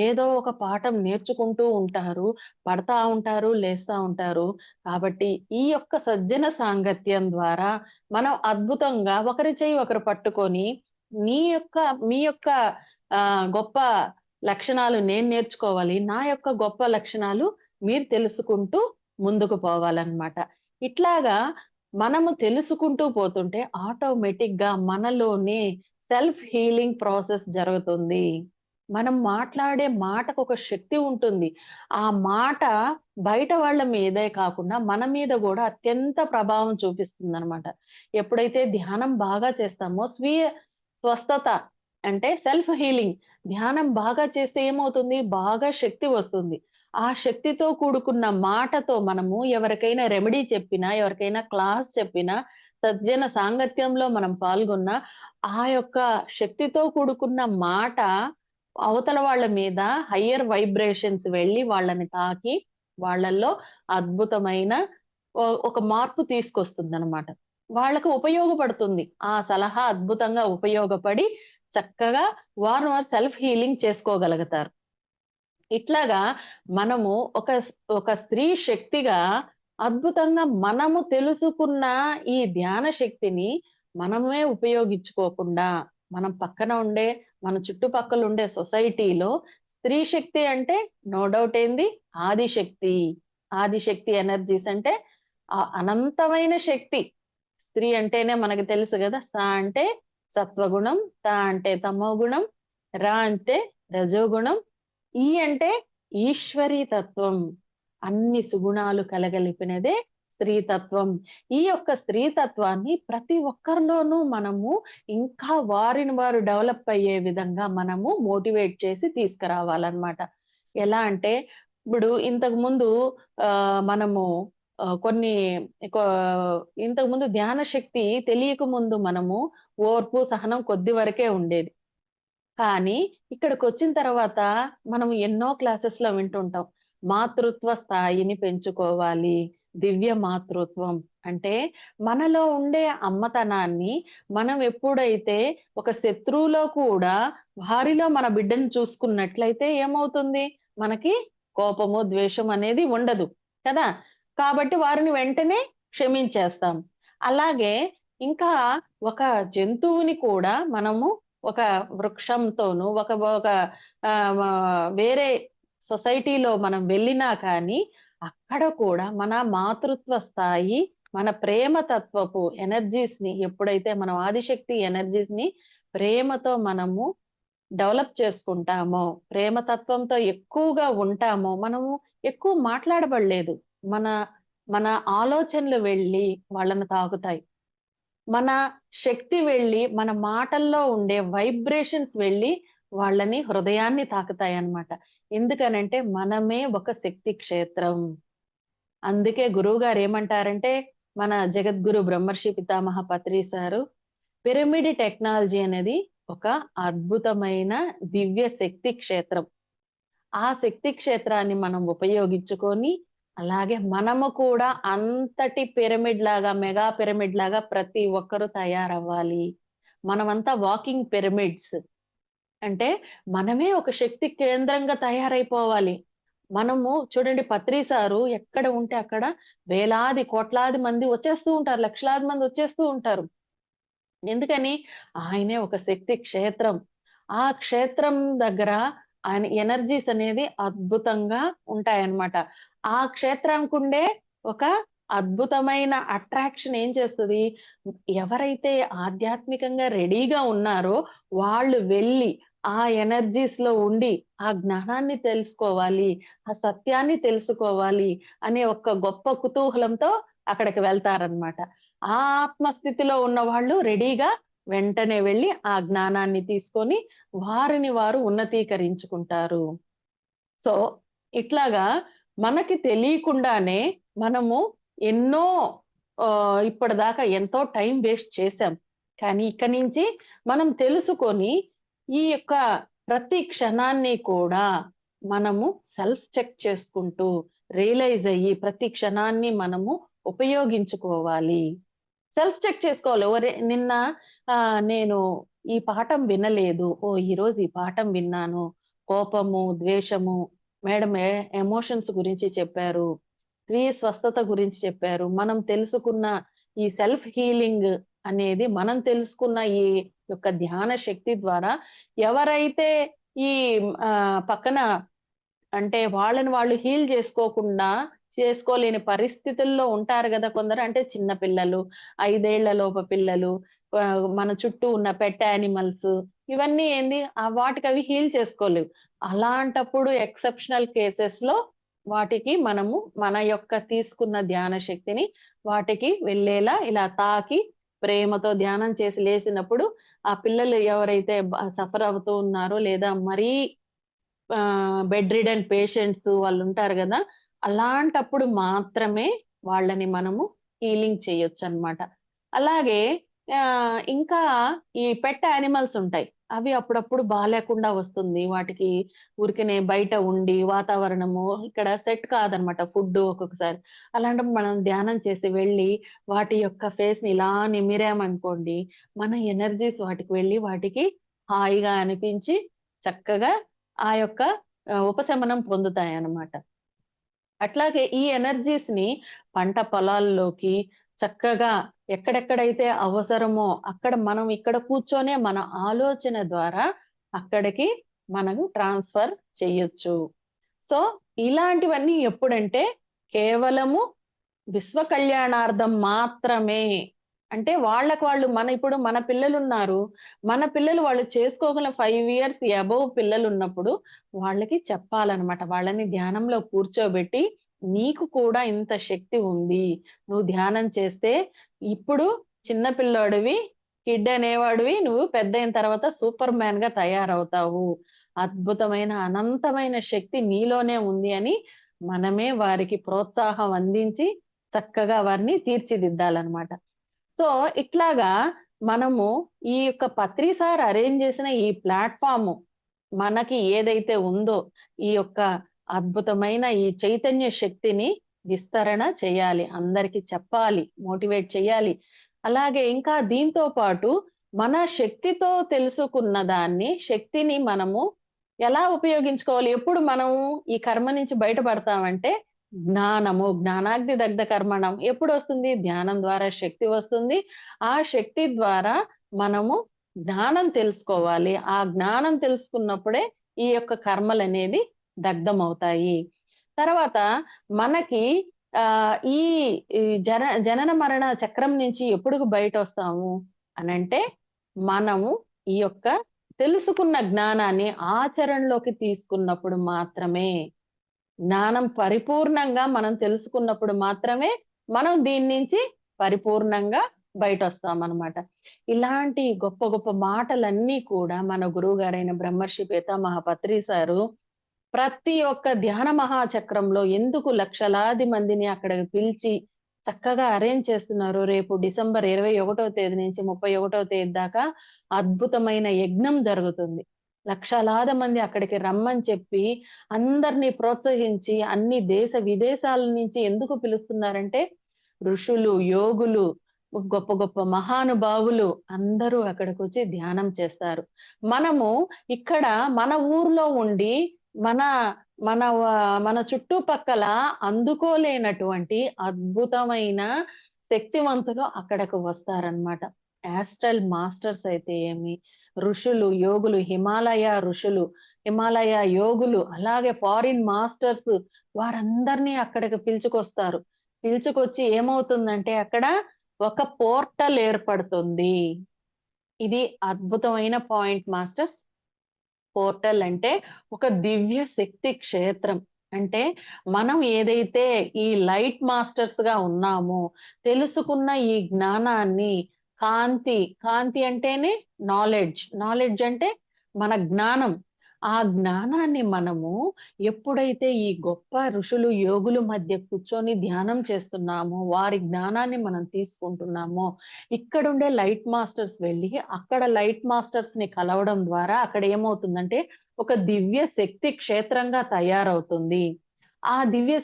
ఏదో ఒక పాఠం నేర్చుకుంటూ ఉంటారు. పడతా ఉంటారు, లేస్తా ఉంటారు. కాబట్టి ఈ యొక్క సజ్జన సాంగత్యం ద్వారా మనం అద్భుతంగా ఒకరి చెయ్యి ఒకరు పట్టుకొని, మీ యొక్క గొప్ప లక్షణాలు నేను నేర్చుకోవాలి, నా యొక్క గొప్ప లక్షణాలు మీరు తెలుసుకుంటూ ముందుకు పోవాలన్నమాట. ఇట్లాగా మనము తెలుసుకుంటూ పోతుంటే ఆటోమేటిక్‌గా మనలోనే సెల్ఫ్ హీలింగ్ ప్రాసెస్ జరుగుతుంది. మనం మాట్లాడే మాటకొక శక్తి ఉంటుంది. ఆ మాట బయట వాళ్ళ మీదే కాకుండా మన మీద గూడా అత్యంత ప్రభావం చూపిస్తుందనమాట. ఎప్పుడైతే ధ్యానం బాగా చేస్తామో స్వస్థత అంటే సెల్ఫ్ హీలింగ్, ధ్యానం బాగా చేస్తే ఏమవుతుంది? బాగా శక్తి వస్తుంది. ఆ శక్తితో కూడుకున్న మాటతో మనము ఎవరికైనా రెమెడీ చెప్పినా, ఎవరికైనా క్లాస్ చెప్పినా, సజ్జన సాంగత్యంలో మనం పాల్గొన్నా, ఆ యొక్క శక్తితో కూడుకున్న మాట అవతల వాళ్ళ మీద హయ్యర్ వైబ్రేషన్స్ వెళ్ళి వాళ్ళని తాకి, వాళ్ళల్లో అద్భుతమైన ఒక మార్పు తీసుకొస్తుందనమాట. వాళ్ళకి ఉపయోగపడుతుంది. ఆ సలహా అద్భుతంగా ఉపయోగపడి చక్కగా వారు సెల్ఫ్ హీలింగ్ చేసుకోగలుగుతారు. ఇట్లాగా మనము ఒక స్త్రీ శక్తిగా అద్భుతంగా మనము తెలుసుకున్న ఈ ధ్యాన శక్తిని మనమే ఉపయోగించుకోకుండా, మనం పక్కన ఉండే, మన చుట్టుపక్కల ఉండే సొసైటీలో స్త్రీ శక్తి అంటే నో డౌట్ ఏంది? ఆదిశక్తి. ఆదిశక్తి ఎనర్జీస్ అంటే అనంతమైన శక్తి. స్త్రీ అంటేనే మనకు తెలుసు గదా! అంటే సత్వగుణం, అంటే తమోగుణం, అంటే రజోగుణం, అంటే ఈశ్వరీ తత్వం. అన్ని సుగుణాలు కలగలిపినదే స్త్రీ తత్వం. ఈ యొక్క స్త్రీ తత్వాన్ని ప్రతి ఒక్కరిలోనూ మనము ఇంకా వారిని వారు డెవలప్ అయ్యే విధంగా మనము మోటివేట్ చేసి తీసుకురావాలన్నమాట. ఎలా అంటే ఇప్పుడు ఇంతకుముందు మనము కొన్ని కొ ఇంతకుముందు ధ్యాన శక్తి తెలియక ముందు మనము ఓర్పు, సహనం కొద్ది వరకే ఉండేది. కానీ ఇక్కడికొచ్చిన తర్వాత మనం ఎన్నో క్లాసెస్‌లో వింటుంటాం. మాతృత్వ స్థాయిని పెంచుకోవాలి. దివ్య మాతృత్వం అంటే మనలో ఉండే అమ్మతనాన్ని మనం ఎప్పుడైతే ఒక శత్రువులో కూడా వారిలో మన బిడ్డని చూసుకున్నట్లయితే ఏమవుతుంది? మనకి కోపము, ద్వేషం అనేది ఉండదు కదా! కాబట్టి వారిని వెంటనే క్షమించేస్తాం. అలాగే ఇంకా ఒక జంతువుని కూడా మనము ఒక వృక్షంతోనూ, ఒక వేరే సొసైటీలో మనం వెళ్ళినా కానీ, అక్కడ కూడా మన మాతృత్వ స్థాయి, మన ప్రేమ తత్వపు ఎనర్జీస్‌ని ఎప్పుడైతే మనం ఆదిశక్తి ఎనర్జీస్‌ని ప్రేమతో మనము డెవలప్ చేసుకుంటామో, ప్రేమ తత్వంతో ఎక్కువగా ఉంటామో, మనము ఎక్కువ మాట్లాడబడలేదు. మన మన ఆలోచనలు వెళ్ళి వాళ్ళని తాకుతాయి. మన శక్తి వెళ్ళి, మన మాటల్లో ఉండే వైబ్రేషన్స్ వెళ్ళి, వాళ్ళని హృదయాన్ని తాకుతాయన్నమాట. ఎందుకనంటే, మనమే ఒక శక్తి క్షేత్రం. అందుకే గురువుగారు ఏమంటారంటే, మన జగద్గురు బ్రహ్మర్షి పితామహ పత్రి సారు, పిరమిడ్ టెక్నాలజీ అనేది ఒక అద్భుతమైన దివ్య శక్తి క్షేత్రం. ఆ శక్తి క్షేత్రాన్ని మనం ఉపయోగించుకొని, అలాగే మనము కూడా అంతటి పిరమిడ్ లాగా, మెగా పిరమిడ్ లాగా ప్రతి ఒక్కరు తయారవ్వాలి. మనమంతా వాకింగ్ పిరమిడ్స్. అంటే మనమే ఒక శక్తి కేంద్రంగా తయారైపోవాలి. మనము చూడండి పత్రి సారు ఎక్కడ ఉంటే అక్కడ వేలాది, కోట్లాది మంది వచ్చేస్తూ ఉంటారు. లక్షలాది మంది వచ్చేస్తూ ఉంటారు. ఎందుకని? ఆయనే ఒక శక్తి క్షేత్రం. ఆ క్షేత్రం దగ్గర ఆయన ఎనర్జీస్ అనేది అద్భుతంగా ఉంటాయన్నమాట. ఆ క్షేత్రానికుండే ఒక అద్భుతమైన అట్రాక్షన్ ఏం చేస్తది? ఎవరైతే ఆధ్యాత్మికంగా రెడీగా ఉన్నారో వాళ్ళు వెళ్ళి ఆ ఎనర్జీస్‌లో ఉండి, ఆ జ్ఞానాన్ని తెలుసుకోవాలి, ఆ సత్యాన్ని తెలుసుకోవాలి అనే ఒక గొప్ప కుతూహలంతో అక్కడికి వెళ్తారన్నమాట. ఆ ఆత్మస్థితిలో ఉన్నవాళ్ళు రెడీగా వెంటనే వెళ్లి ఆ జ్ఞానాన్ని తీసుకొని వారిని వారు ఉన్నతీకరించుకుంటారు. సో, ఇట్లాగా మనకి తెలియకుండానే మనము ఎన్నో ఇప్పటిదాకా ఎంతో టైం వేస్ట్ చేశాం. కానీ ఇక నుంచి మనం తెలుసుకొని ఈ యొక్క ప్రతి క్షణాన్ని కూడా మనము సెల్ఫ్ చెక్ చేసుకుంటూ రియలైజ్ అయ్యి ప్రతి క్షణాన్ని మనము ఉపయోగించుకోవాలి. సెల్ఫ్ చెక్ చేసుకోవాలి. ఒరే నిన్న నేను ఈ పాఠం వినలేదు. ఓహ్! ఈరోజు ఈ పాఠం విన్నాను. కోపము, ద్వేషము, మేడం ఎమోషన్స్ గురించి చెప్పారు. స్వీయ స్వస్థత గురించి చెప్పారు. మనం తెలుసుకున్న ఈ సెల్ఫ్ హీలింగ్ అనేది మనం తెలుసుకున్న ఈ యొక్క ధ్యాన శక్తి ద్వారా ఎవరైతే ఈ పక్కన అంటే వాళ్ళని వాళ్ళు హీల్ చేసుకోలేని పరిస్థితుల్లో ఉంటారు గదా! కొందరు. అంటే చిన్న పిల్లలు, 5 ఏళ్లలోపు పిల్లలు, మన చుట్టూ ఉన్న పెట్ యానిమల్స్ ఇవన్నీ ఏంది వాటికవి హీల్ చేసుకోలేవు. అలాంటప్పుడు ఎక్సెప్షనల్ కేసెస్‌లో వాటికి మనము మన యొక్క తీసుకున్న ధ్యాన శక్తిని వాటికి వెళ్ళేలా ఇలా తాకి ప్రేమతో ధ్యానం చేసి లేసినప్పుడు ఆ పిల్లలు ఎవరైతే సఫర్ అవుతూ ఉన్నారో లేదా మరీ బెడ్ రిడెన్ పేషెంట్స్ వాళ్ళుంటారు గదా! అలాంటప్పుడు మాత్రమే వాళ్ళని మనము హీలింగ్ చేయొచ్చనమాట. అలాగే ఇంకా ఈ పెట్ యానిమల్స్ ఉంటాయి. అవి అప్పుడప్పుడు బాలేకుండా వస్తుంది. వాటికి ఊరికనే బయట ఉండి వాతావరణము ఇక్కడ సెట్ కాదనమాట ఫుడ్డు ఒక్కొక్కసారి. అలాంటప్పుడు మనం ధ్యానం చేసి వెళ్ళి వాటి యొక్క ఫేస్‌ని ఇలా నిమిరామనుకోండి, మన ఎనర్జీస్ వాటికి వెళ్ళి వాటికి హాయిగా అనిపించి చక్కగా ఆ యొక్క ఉపశమనం పొందుతాయన్నమాట. అట్లాగే ఈ ఎనర్జీస్‌ని పంట పొలాల్లోకి చక్కగా ఎక్కడెక్కడైతే అవసరమో అక్కడ మనం ఇక్కడ కూర్చొనే మన ఆలోచన ద్వారా అక్కడికి మనము ట్రాన్స్‌ఫర్ చెయ్యొచ్చు. సో, ఇలాంటివన్నీ ఎప్పుడంటే కేవలము విశ్వ కళ్యాణార్థం మాత్రమే. అంటే వాళ్ళకి వాళ్ళు ఇప్పుడు మన పిల్లలున్నారు. మన పిల్లలు వాళ్ళు చేసుకోగల 5 ఇయర్స్ అబోవ్ పిల్లలున్నప్పుడు వాళ్ళకి చెప్పాలనమాట. వాళ్ళని ధ్యానంలో కూర్చోబెట్టి, "నీకు కూడా ఇంత శక్తి ఉంది. నువ్వు ధ్యానం చేస్తే ఇప్పుడు చిన్న పిల్లోడివి, కిడ్ అనేవాడివి. నువ్వు పెద్దయిన తర్వాత సూపర్ మ్యాన్‌గా తయారవుతావు. అద్భుతమైన, అనంతమైన శక్తి నీలోనే ఉంది" అని మనమే వారికి ప్రోత్సాహం అందించి చక్కగా వారిని తీర్చిదిద్దాలనమాట. సో, ఇట్లాగా మనము ఈ యొక్క పత్రి సార్ అరేంజ్ చేసిన ఈ ప్లాట్‌ఫార్మ్ మనకి ఏదైతే ఉందో, ఈ యొక్క అద్భుతమైన ఈ చైతన్య శక్తిని విస్తరణ చేయాలి. అందరికి చెప్పాలి. మోటివేట్ చేయాలి. అలాగే ఇంకా దీంతో పాటు మన శక్తితో తెలుసుకున్న శక్తిని మనము ఎలా ఉపయోగించుకోవాలి? ఎప్పుడు మనము ఈ కర్మ నుంచి బయటపడతామంటే జ్ఞానము, జ్ఞానాగ్ని దగ్ధ కర్మణం ఎప్పుడొస్తుంది? ధ్యానం ద్వారా శక్తి వస్తుంది. ఆ శక్తి ద్వారా మనము జ్ఞానం తెలుసుకోవాలి. ఆ జ్ఞానం తెలుసుకున్నప్పుడే ఈ యొక్క కర్మలనేది దగ్ధమవుతాయి. తర్వాత మనకి ఈ ఈ జనన మరణ చక్రం నుంచి ఎప్పుడు బయటొస్తాము అనంటే, మనము ఈ యొక్క తెలుసుకున్న జ్ఞానాన్ని ఆచరణలోకి తీసుకున్నప్పుడు మాత్రమే. జ్ఞానం పరిపూర్ణంగా మనం తెలుసుకున్నప్పుడు మాత్రమే మనం దీన్నించి పరిపూర్ణంగా బయటొస్తామనమాట. ఇలాంటి గొప్ప గొప్ప మాటలన్నీ కూడా మన గురువుగారైన బ్రహ్మర్షి పితామహ పత్రి సారు ప్రతి ఒక్క ధ్యాన మహాచక్రంలో ఎందుకు లక్షలాది మందిని అక్కడికి పిలిచి చక్కగా అరేంజ్ చేస్తున్నారు. రేపు డిసెంబర్ 21వ తేదీ నుంచి 31వ తేదీ దాకా అద్భుతమైన యజ్ఞం జరుగుతుంది. లక్షలాది మంది అక్కడికి రమ్మని చెప్పి అందరిని ప్రోత్సహించి అన్ని దేశ విదేశాల నుంచి ఎందుకు పిలుస్తున్నారంటే ఋషులు, యోగులు, గొప్ప గొప్ప మహానుభావులు అందరూ అక్కడికొచ్చి ధ్యానం చేస్తారు. మనము ఇక్కడ మన ఊర్లో ఉండి మన మన వ మన చుట్టుపక్కల అందుకోలేనటువంటి అద్భుతమైన శక్తివంతులు అక్కడకు వస్తారనమాట. యాస్ట్రల్ మాస్టర్స్ అయితే ఏమి, ఋషులు, యోగులు, హిమాలయ ఋషులు, హిమాలయ యోగులు, అలాగే ఫారిన్ మాస్టర్స్ వారందరినీ అక్కడికి పిలుచుకొస్తారు. పిలుచుకొచ్చి ఏమవుతుందంటే అక్కడ ఒక పోర్టల్ ఏర్పడుతుంది. ఇది అద్భుతమైన పాయింట్ మాస్టర్స్. పోర్టల్ అంటే ఒక దివ్య శక్తి క్షేత్రం. అంటే మనం ఏదైతే ఈ లైట్ మాస్టర్స్ గా ఉన్నామో, తెలుసుకున్న ఈ జ్ఞానాన్ని కాంతి అంటేనే నాలెడ్జ్. నాలెడ్జ్ అంటే మన జ్ఞానం. ఆ జ్ఞానాన్ని మనము ఎప్పుడైతే ఈ గొప్ప ఋషులు, యోగుల మధ్య కూర్చొని ధ్యానం చేస్తున్నామో, వారి జ్ఞానాన్ని మనం తీసుకుంటున్నామో, ఇక్కడుండే లైట్ మాస్టర్స్ వెళ్ళి అక్కడ లైట్ మాస్టర్స్ ని కలవడం ద్వారా అక్కడ ఏమవుతుందంటే ఒక దివ్య శక్తి క్షేత్రంగా తయారవుతుంది. ఆ దివ్య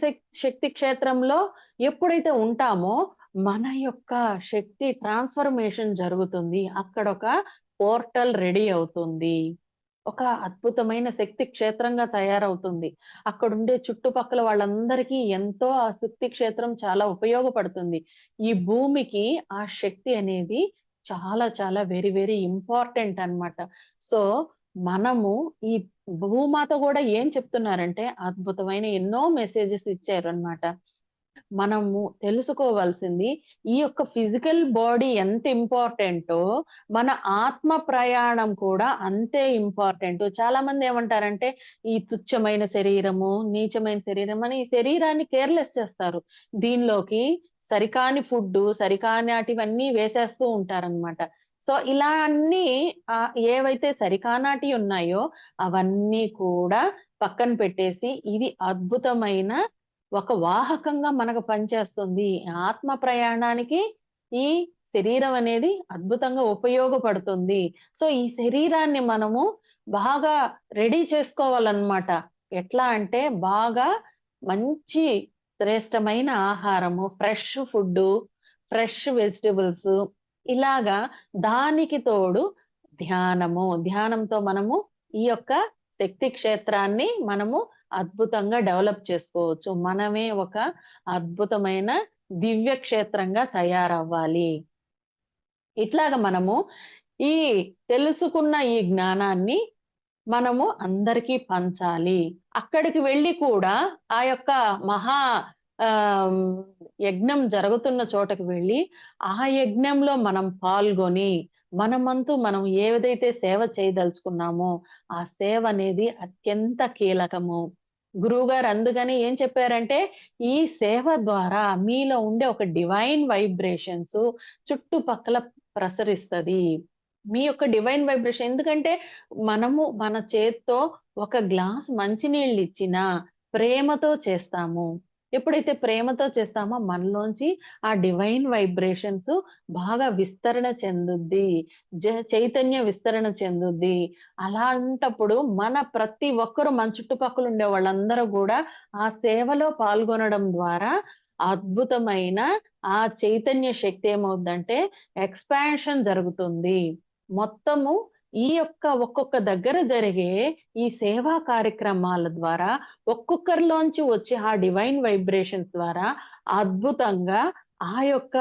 శక్తి క్షేత్రంలో ఎప్పుడైతే ఉంటామో మన యొక్క శక్తి ట్రాన్స్ఫర్మేషన్ జరుగుతుంది. అక్కడ ఒక పోర్టల్ రెడీ అవుతుంది. ఒక అద్భుతమైన శక్తి క్షేత్రంగా తయారవుతుంది. అక్కడుండే చుట్టుపక్కల వాళ్ళందరికీ ఎంతో ఆ శక్తి క్షేత్రం చాలా ఉపయోగపడుతుంది. ఈ భూమికి ఆ శక్తి అనేది చాలా వెరీ వెరీ ఇంపార్టెంట్ అన్నమాట. సో, మనము ఈ భూమాత గూడా ఏం చెప్తున్నారంటే అద్భుతమైన ఎన్నో మెసేజెస్ ఇచ్చారన్నమాట. మనము తెలుసుకోవాల్సింది ఈ యొక్క ఫిజికల్ బాడీ ఎంత ఇంపార్టెంటో, మన ఆత్మ ప్రయాణం కూడా అంతే ఇంపార్టెంటు. చాలామంది ఏమంటారంటే, ఈ తుచ్చమైన శరీరము, నీచమైన శరీరం అని ఈ శరీరాన్ని కేర్‌లెస్ చేస్తారు. దీనిలోకి సరికాని ఫుడ్డు, సరికానాటివన్నీ వేసేస్తూ ఉంటారనమాట. సో, ఇలా అన్నీ ఏవైతే సరికానాటియి ఉన్నాయో, అవన్నీ కూడా పక్కన పెట్టేసి, ఇది అద్భుతమైన ఒక వాహకంగా మనకు పనిచేస్తుంది. ఆత్మ ప్రయాణానికి ఈ శరీరం అనేది అద్భుతంగా ఉపయోగపడుతుంది. సో, ఈ శరీరాన్ని మనము బాగా రెడీ చేసుకోవాలన్నమాట. ఎట్లా అంటే బాగా మంచి శ్రేష్టమైన ఆహారము, ఫ్రెష్ ఫుడ్డు, ఫ్రెష్ వెజిటబుల్స్ ఇలాగా దానికి తోడు ధ్యానము. ధ్యానంతో మనము ఈ యొక్క శక్తి క్షేత్రాన్ని మనము అద్భుతంగా డెవలప్ చేసుకోవచ్చు. మనమే ఒక అద్భుతమైన దివ్య క్షేత్రంగా తయారవ్వాలి. ఇట్లాగ మనము ఈ తెలుసుకున్న ఈ జ్ఞానాన్ని మనము అందరికీ పంచాలి. అక్కడికి వెళ్లి కూడా ఆ యొక్క మహా ఆహ్, యజ్ఞం జరుగుతున్న చోటకి వెళ్లి, ఆ యజ్ఞంలో మనం పాల్గొని, మనమంతు మనం ఏదైతే సేవ చేయదలుచుకున్నామో, ఆ సేవ అనేది అత్యంత కీలకము. గురువుగారు అందుకని ఏం చెప్పారంటే, ఈ సేవ ద్వారా మీలో ఉండే ఒక డివైన్ వైబ్రేషన్స్ చుట్టుపక్కల ప్రసరిస్తది. మీ యొక్క డివైన్ వైబ్రేషన్ ఎందుకంటే మనము మన చేత్తో ఒక గ్లాస్ మంచినీళ్ళిచ్చినా ప్రేమతో చేస్తాము. ఎప్పుడైతే ప్రేమతో చేస్తామో మనలోంచి ఆ డివైన్ వైబ్రేషన్స్ బాగా విస్తరణ చెందుద్ది. చైతన్య విస్తరణ చెందుద్ది. అలాంటప్పుడు మన ప్రతి ఒక్కరు మన చుట్టుపక్కల ఉండే వాళ్ళందరూ గూడా ఆ సేవలో పాల్గొనడం ద్వారా అద్భుతమైన ఆ చైతన్య శక్తి ఏమవుద్దంటే ఎక్స్‌పాన్షన్ జరుగుతుంది. మొత్తము ఈ యొక్క ఒక్కొక్క దగ్గర జరిగే ఈ సేవా కార్యక్రమాల ద్వారా ఒక్కొక్కరిలోంచి వచ్చే ఆ డివైన్ వైబ్రేషన్స్ ద్వారా అద్భుతంగా ఆ యొక్క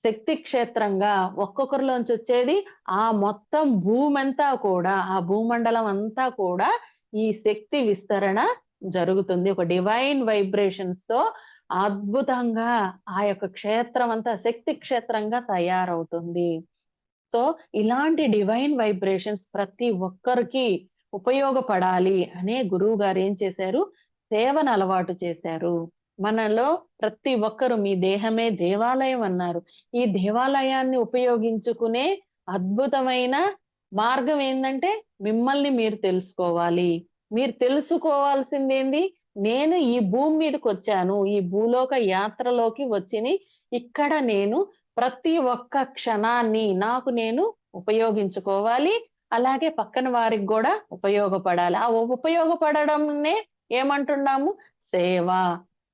శక్తి క్షేత్రంగా ఒక్కొక్కరిలోంచి వచ్చేది ఆ మొత్తం భూమంతా కూడా, ఆ భూమండలం అంతా కూడా ఈ శక్తి విస్తరణ జరుగుతుంది. ఒక డివైన్ వైబ్రేషన్స్‌తో అద్భుతంగా ఆ యొక్క క్షేత్రం అంతా శక్తి క్షేత్రంగా తయారవుతుంది. సో, ఇలాంటి డివైన్ వైబ్రేషన్స్ ప్రతి ఒక్కరికి ఉపయోగపడాలి అనే గురువుగారు ఏం చేశారు? సేవను అలవాటు చేశారు. మనలో ప్రతి ఒక్కరు మీ దేహమే దేవాలయం అన్నారు. ఈ దేవాలయాన్ని ఉపయోగించుకునే అద్భుతమైన మార్గం ఏందంటే మిమ్మల్ని మీరు తెలుసుకోవాలి. మీరు తెలుసుకోవాల్సిందేంది? నేను ఈ భూమి మీదకొచ్చాను. ఈ భూలోక యాత్రలోకి వచ్చిని ఇక్కడ నేను ప్రతి ఒక్క క్షణాన్ని నాకు నేను ఉపయోగించుకోవాలి. అలాగే పక్కన వారికి గూడా ఉపయోగపడాలి. ఆ ఉపయోగపడడంనే ఏమంటున్నాము? సేవ.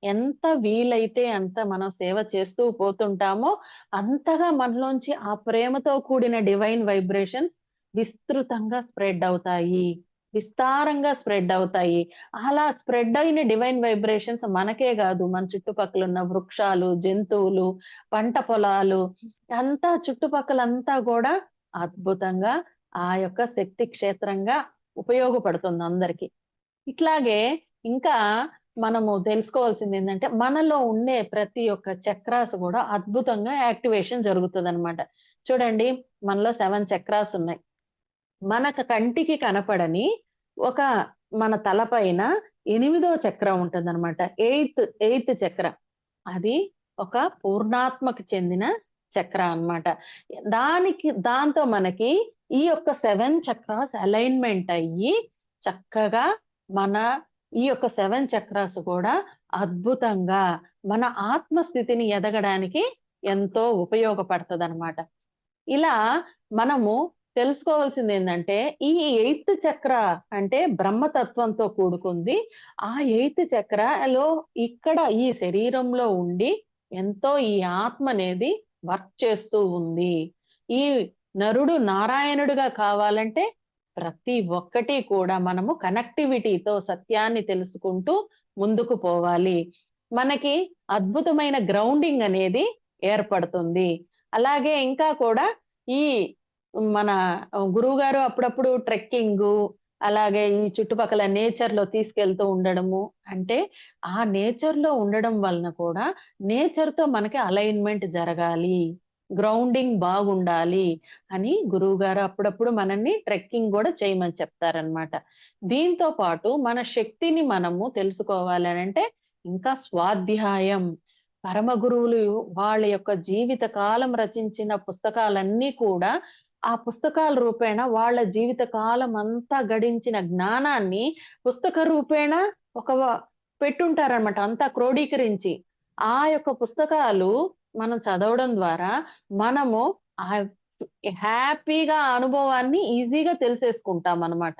ఎంత వీలైతే అంత మనం సేవ చేస్తూ పోతుంటామో, అంతగా మనలోంచి ఆ ప్రేమతో కూడిన డివైన్ వైబ్రేషన్స్ విస్తృతంగా స్ప్రెడ్ అవుతాయి. విస్తారంగా స్ప్రెడ్ అవుతాయి. అలా స్ప్రెడ్ అయిన డివైన్ వైబ్రేషన్స్ మనకే గాదు, మన చుట్టుపక్కల ఉన్న వృక్షాలు, జంతువులు, పంట పొలాలు అంతా చుట్టుపక్కలంతా గూడా అద్భుతంగా ఆ యొక్క శక్తి క్షేత్రంగా ఉపయోగపడుతుంది అందరికి. ఇట్లాగే ఇంకా మనము తెలుసుకోవాల్సిందేందంటే, మనలో ఉండే ప్రతి ఒక్క చక్రాస్ గూడా అద్భుతంగా యాక్టివేషన్ జరుగుతదనమాట. చూడండి, మనలో 7 చక్రాస్ ఉన్నాయి. మనకు కంటికి కనపడని ఒక మన తలపైన 8వ చక్రం ఉంటదనమాట. ఎయిత్ చక్ర. అది ఒక పూర్ణాత్మకు చెందిన చక్ర అన్నమాట. దాంతో మనకి ఈ యొక్క 7 చక్రాస్ అలైన్‌మెంట్ అయ్యి చక్కగా మన ఈ యొక్క 7 చక్రాస్ కూడా అద్భుతంగా మన ఆత్మ స్థితిని ఎదగడానికి ఎంతో ఉపయోగపడతదనమాట. ఇలా మనము తెలుసుకోవాల్సిందేందంటే, ఈ ఎయిత్ చక్ర అంటే బ్రహ్మతత్వంతో కూడుకుంది. ఆ ఎయిత్ చక్రలో ఇక్కడ ఈ శరీరంలో ఉండి ఎంతో ఈ ఆత్మ అనేది వర్క్ చేస్తూ ఉంది. ఈ నరుడు నారాయణుడిగా కావాలంటే ప్రతి ఒక్కటి కూడా మనము కనెక్టివిటీతో సత్యాన్ని తెలుసుకుంటూ ముందుకు పోవాలి. మనకి అద్భుతమైన గ్రౌండింగ్ అనేది ఏర్పడుతుంది. అలాగే ఇంకా కూడా ఈ మన గురువుగారు అప్పుడప్పుడు ట్రెక్కింగు, అలాగే ఈ చుట్టుపక్కల నేచర్‌లో తీసుకెళ్తూ ఉండడము. అంటే ఆ నేచర్‌లో ఉండడం వలన కూడా నేచర్‌తో మనకి అలైన్‌మెంట్ జరగాలి. గ్రౌండింగ్ బాగుండాలి అని గురువుగారు అప్పుడప్పుడు మనల్ని ట్రెక్కింగ్ గూడా చేయమని చెప్తారనమాట. దీంతో పాటు మన శక్తిని మనము తెలుసుకోవాలనంటే ఇంకా స్వాధ్యాయం. పరమ గురువులు వాళ్ళ యొక్క జీవిత కాలం రచించిన పుస్తకాలన్నీ కూడా ఆ పుస్తకాల రూపేణ వాళ్ళ జీవిత కాలం అంతా గడించిన జ్ఞానాన్ని పుస్తక రూపేణ ఒక పెట్టుంటారనమాట. అంతా క్రోడీకరించి. ఆ యొక్క పుస్తకాలు మనం చదవడం ద్వారా మనము ఆహ్, హ్యాపీగా ఆ అనుభవాన్ని ఈజీగా తెలిసేసుకుంటామనమాట.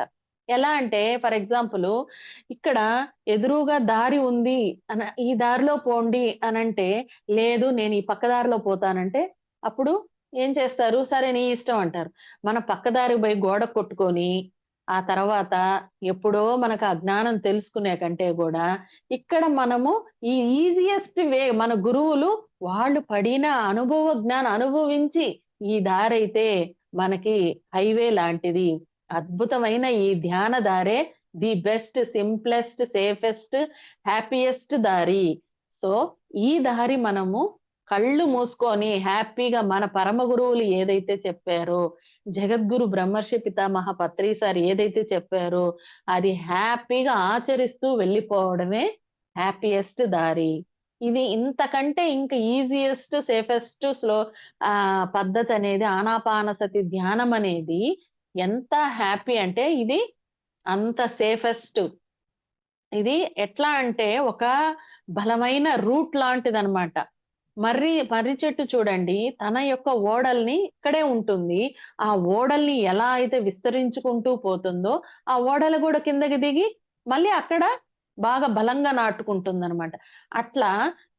ఎలా అంటే ఫర్ ఎగ్జాంపుల్, ఇక్కడ ఎదురుగా దారి ఉంది ఈ దారిలో పోండి అనంటే, లేదు నేను ఈ పక్క దారిలో పోతానంటే, అప్పుడు ఏం చేస్తారు? సరే నీ ఇష్టం అంటారు. మనం పక్క దారికి పోయి గోడ కొట్టుకొని, ఆ తర్వాత ఎప్పుడో మనకు ఆ జ్ఞానం తెలుసుకునే కంటే గూడా, ఇక్కడ మనము ఈ ఈజియెస్ట్ వే మన గురువులు వాళ్ళు పడిన అనుభవ జ్ఞానం అనుభవించి, ఈ దారైతే మనకి హైవే లాంటిది. అద్భుతమైన ఈ ధ్యాన దారే the best, simplest, safest, happiest దారి. సో, ఈ దారి మనము కళ్ళు మూసుకొని హ్యాపీగా మన పరమ గురువులు ఏదైతే చెప్పారో, జగద్గురు బ్రహ్మర్షి పితామహ పత్రి సార్ ఏదైతే చెప్పారో, అది హ్యాపీగా ఆచరిస్తూ వెళ్ళిపోవడమే హ్యాపీయెస్ట్ దారి. ఇది ఇంతకంటే ఇంక ఈజియెస్ట్, సేఫెస్ట్ పద్ధతనేది ఆనాపానసతి ధ్యానం అనేది ఎంత హ్యాపీ అంటే ఇది అంత సేఫెస్ట్. ఇది ఎట్లా అంటే ఒక బలమైన రూట్ లాంటిదనమాట. మర్రి చెట్టు చూడండి, తన యొక్క ఓడల్ని ఇక్కడే ఉంటుంది. ఆ ఓడల్ని ఎలా అయితే విస్తరించుకుంటూ పోతుందో, ఆ ఓడలు గూడా కిందకి దిగి మళ్ళీ అక్కడ బాగా బలంగా నాటుకుంటుందనమాట. అట్లా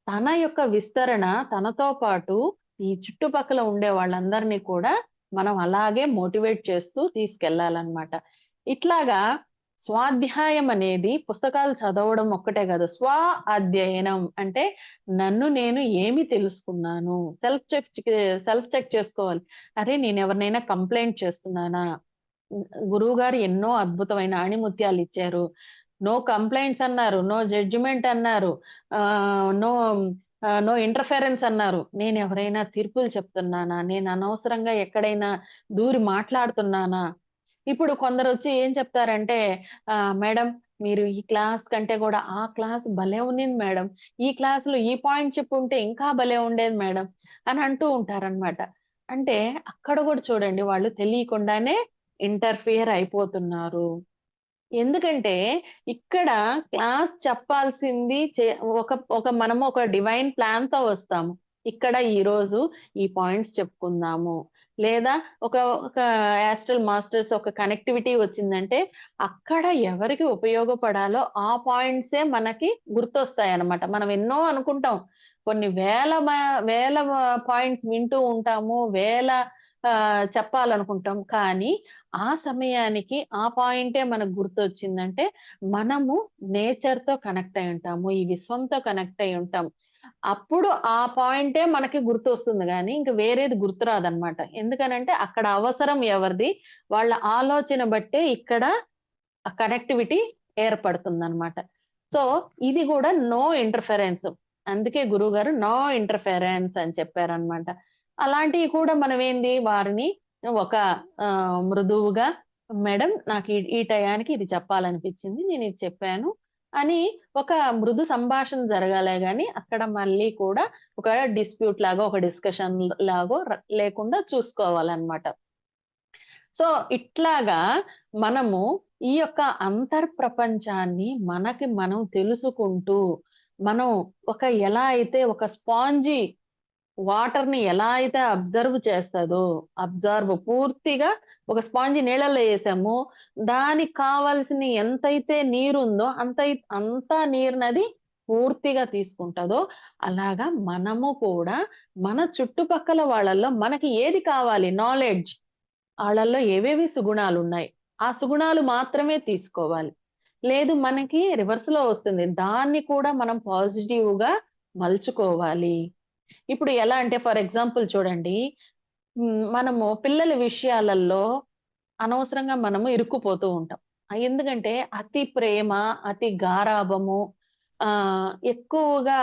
తన యొక్క విస్తరణ తనతో పాటు ఈ చుట్టుపక్కల ఉండే వాళ్ళందరినీ కూడా మనం అలాగే మోటివేట్ చేస్తూ తీసుకెళ్ళాలనమాట. ఇట్లాగా స్వాధ్యాయం అనేది పుస్తకాలు చదవడం ఒక్కటే కాదు. అధ్యయనం అంటే నన్ను నేను ఏమి తెలుసుకున్నాను? సెల్ఫ్ చెక్ చేసుకోవాలి. అరే! నేను ఎవరినైనా కంప్లెయింట్ చేస్తున్నానా? గురువుగారు ఎన్నో అద్భుతమైన ఆణిముత్యాలిచ్చారు. నో కంప్లెయింట్స్ అన్నారు. నో జడ్జిమెంట్ అన్నారు. నో ఇంటర్ఫెరెన్స్ అన్నారు. నేనెవరైనా తీర్పులు చెప్తున్నానా? నేను అనవసరంగా ఎక్కడైనా దూరి మాట్లాడుతున్నానా? ఇప్పుడు కొందరొచ్చి ఏం చెప్తారంటే, మేడం మీరు ఈ క్లాస్ కంటే గూడా ఆ క్లాస్ భలే ఉన్నింది మేడం. ఈ క్లాస్‌లో ఈ పాయింట్ చెప్పుంటే ఇంకా భలే ఉండేది మేడం అని అంటూ ఉంటారనమాట. అంటే అక్కడ గూడా చూడండి, వాళ్ళు తెలియకుండానే ఇంటర్ఫియర్ అయిపోతున్నారు. ఎందుకంటే, ఇక్కడ క్లాస్ చెప్పాల్సింది ఒక ఒక మనము ఒక డివైన్ ప్లాన్‌తో వస్తాము. ఇక్కడ ఈరోజు ఈ పాయింట్స్ చెప్పుకుందాము. లేదా ఒక ఒక యాస్ట్రల్ మాస్టర్స్ ఒక కనెక్టివిటీ వచ్చిందంటే, అక్కడ ఎవరికి ఉపయోగపడాలో ఆ పాయింట్సే మనకి గుర్తొస్తాయన్నమాట. మనం ఎన్నో అనుకుంటాం. కొన్ని వేల పాయింట్స్ వింటూ ఉంటాము. వేల చెప్పాలనుకుంటాం. కానీ ఆ సమయానికి ఆ పాయింటే మనకు గుర్తొచ్చిందంటే, మనము నేచర్‌తో కనెక్ట్ అయి ఉంటాము. ఈ విశ్వంతో కనెక్ట్ అయి ఉంటాం. అప్పుడు ఆ పాయింటే మనకి గుర్తొస్తుంది గానీ, ఇంక వేరేది గుర్తురాదనమాట. ఎందుకనంటే అక్కడ అవసరం ఎవరిది, వాళ్ళ ఆలోచన బట్టే ఇక్కడ ఆ కనెక్టివిటీ ఏర్పడుతుందనమాట. సో, ఇది గూడా నో ఇంటర్‌ఫెరెన్స్. అందుకే గురువుగారు నో ఇంటర్‌ఫెరెన్స్ అని చెప్పారనమాట. అలాంటియి కూడా మనమేంది వారిని ఒక మృదువుగా మేడం నాకు ఈ టయానికి ఇది చెప్పాలనిపిచ్చింది. నేనిది చెప్పాను అని ఒక మృదు సంభాషణ జరగాలే గాని, అక్కడ మళ్ళీ కూడా ఒక డిస్ప్యూట్ లాగా, ఒక డిస్కషన్ లాగో లేకుండా చూసుకోవాలనమాట. సో, ఇట్లాగా మనము ఈ యొక్క అంతర్ప్రపంచాన్ని మనకి మనం తెలుసుకుంటూ, మనం ఎలా అయితే ఒక స్పాంజీ వాటర్‌ని ఎలా అయితే పూర్తిగా ఒక స్పాంజి నీళ్ళల్లో ఏసామో, దానికి కావాల్సిన ఎంతైతే నీరుందో అంతా నీరునది పూర్తిగా తీసుకుంటదో, అలాగా మనము కూడా మన చుట్టుపక్కల వాళ్ళలో మనకి ఏది కావాలి నాలెడ్జ్ ఆళ్ళల్లో ఏవేవి సుగుణాలున్నాయి. ఆ సుగుణాలు మాత్రమే తీసుకోవాలి. లేదు మనకి రివర్స్‌లో వస్తుంది. దాన్ని కూడా మనం పాజిటివ్‌గా మలుచుకోవాలి. ఇప్పుడు ఎలా అంటే ఫర్ ఎగ్జాంపుల్ చూడండి. మనము పిల్లల విషయాలల్లో అనవసరంగా మనము ఇరుక్కుపోతూ ఉంటాం. ఎందుకంటే అతి ప్రేమ, అతి గారాబము ఎక్కువగా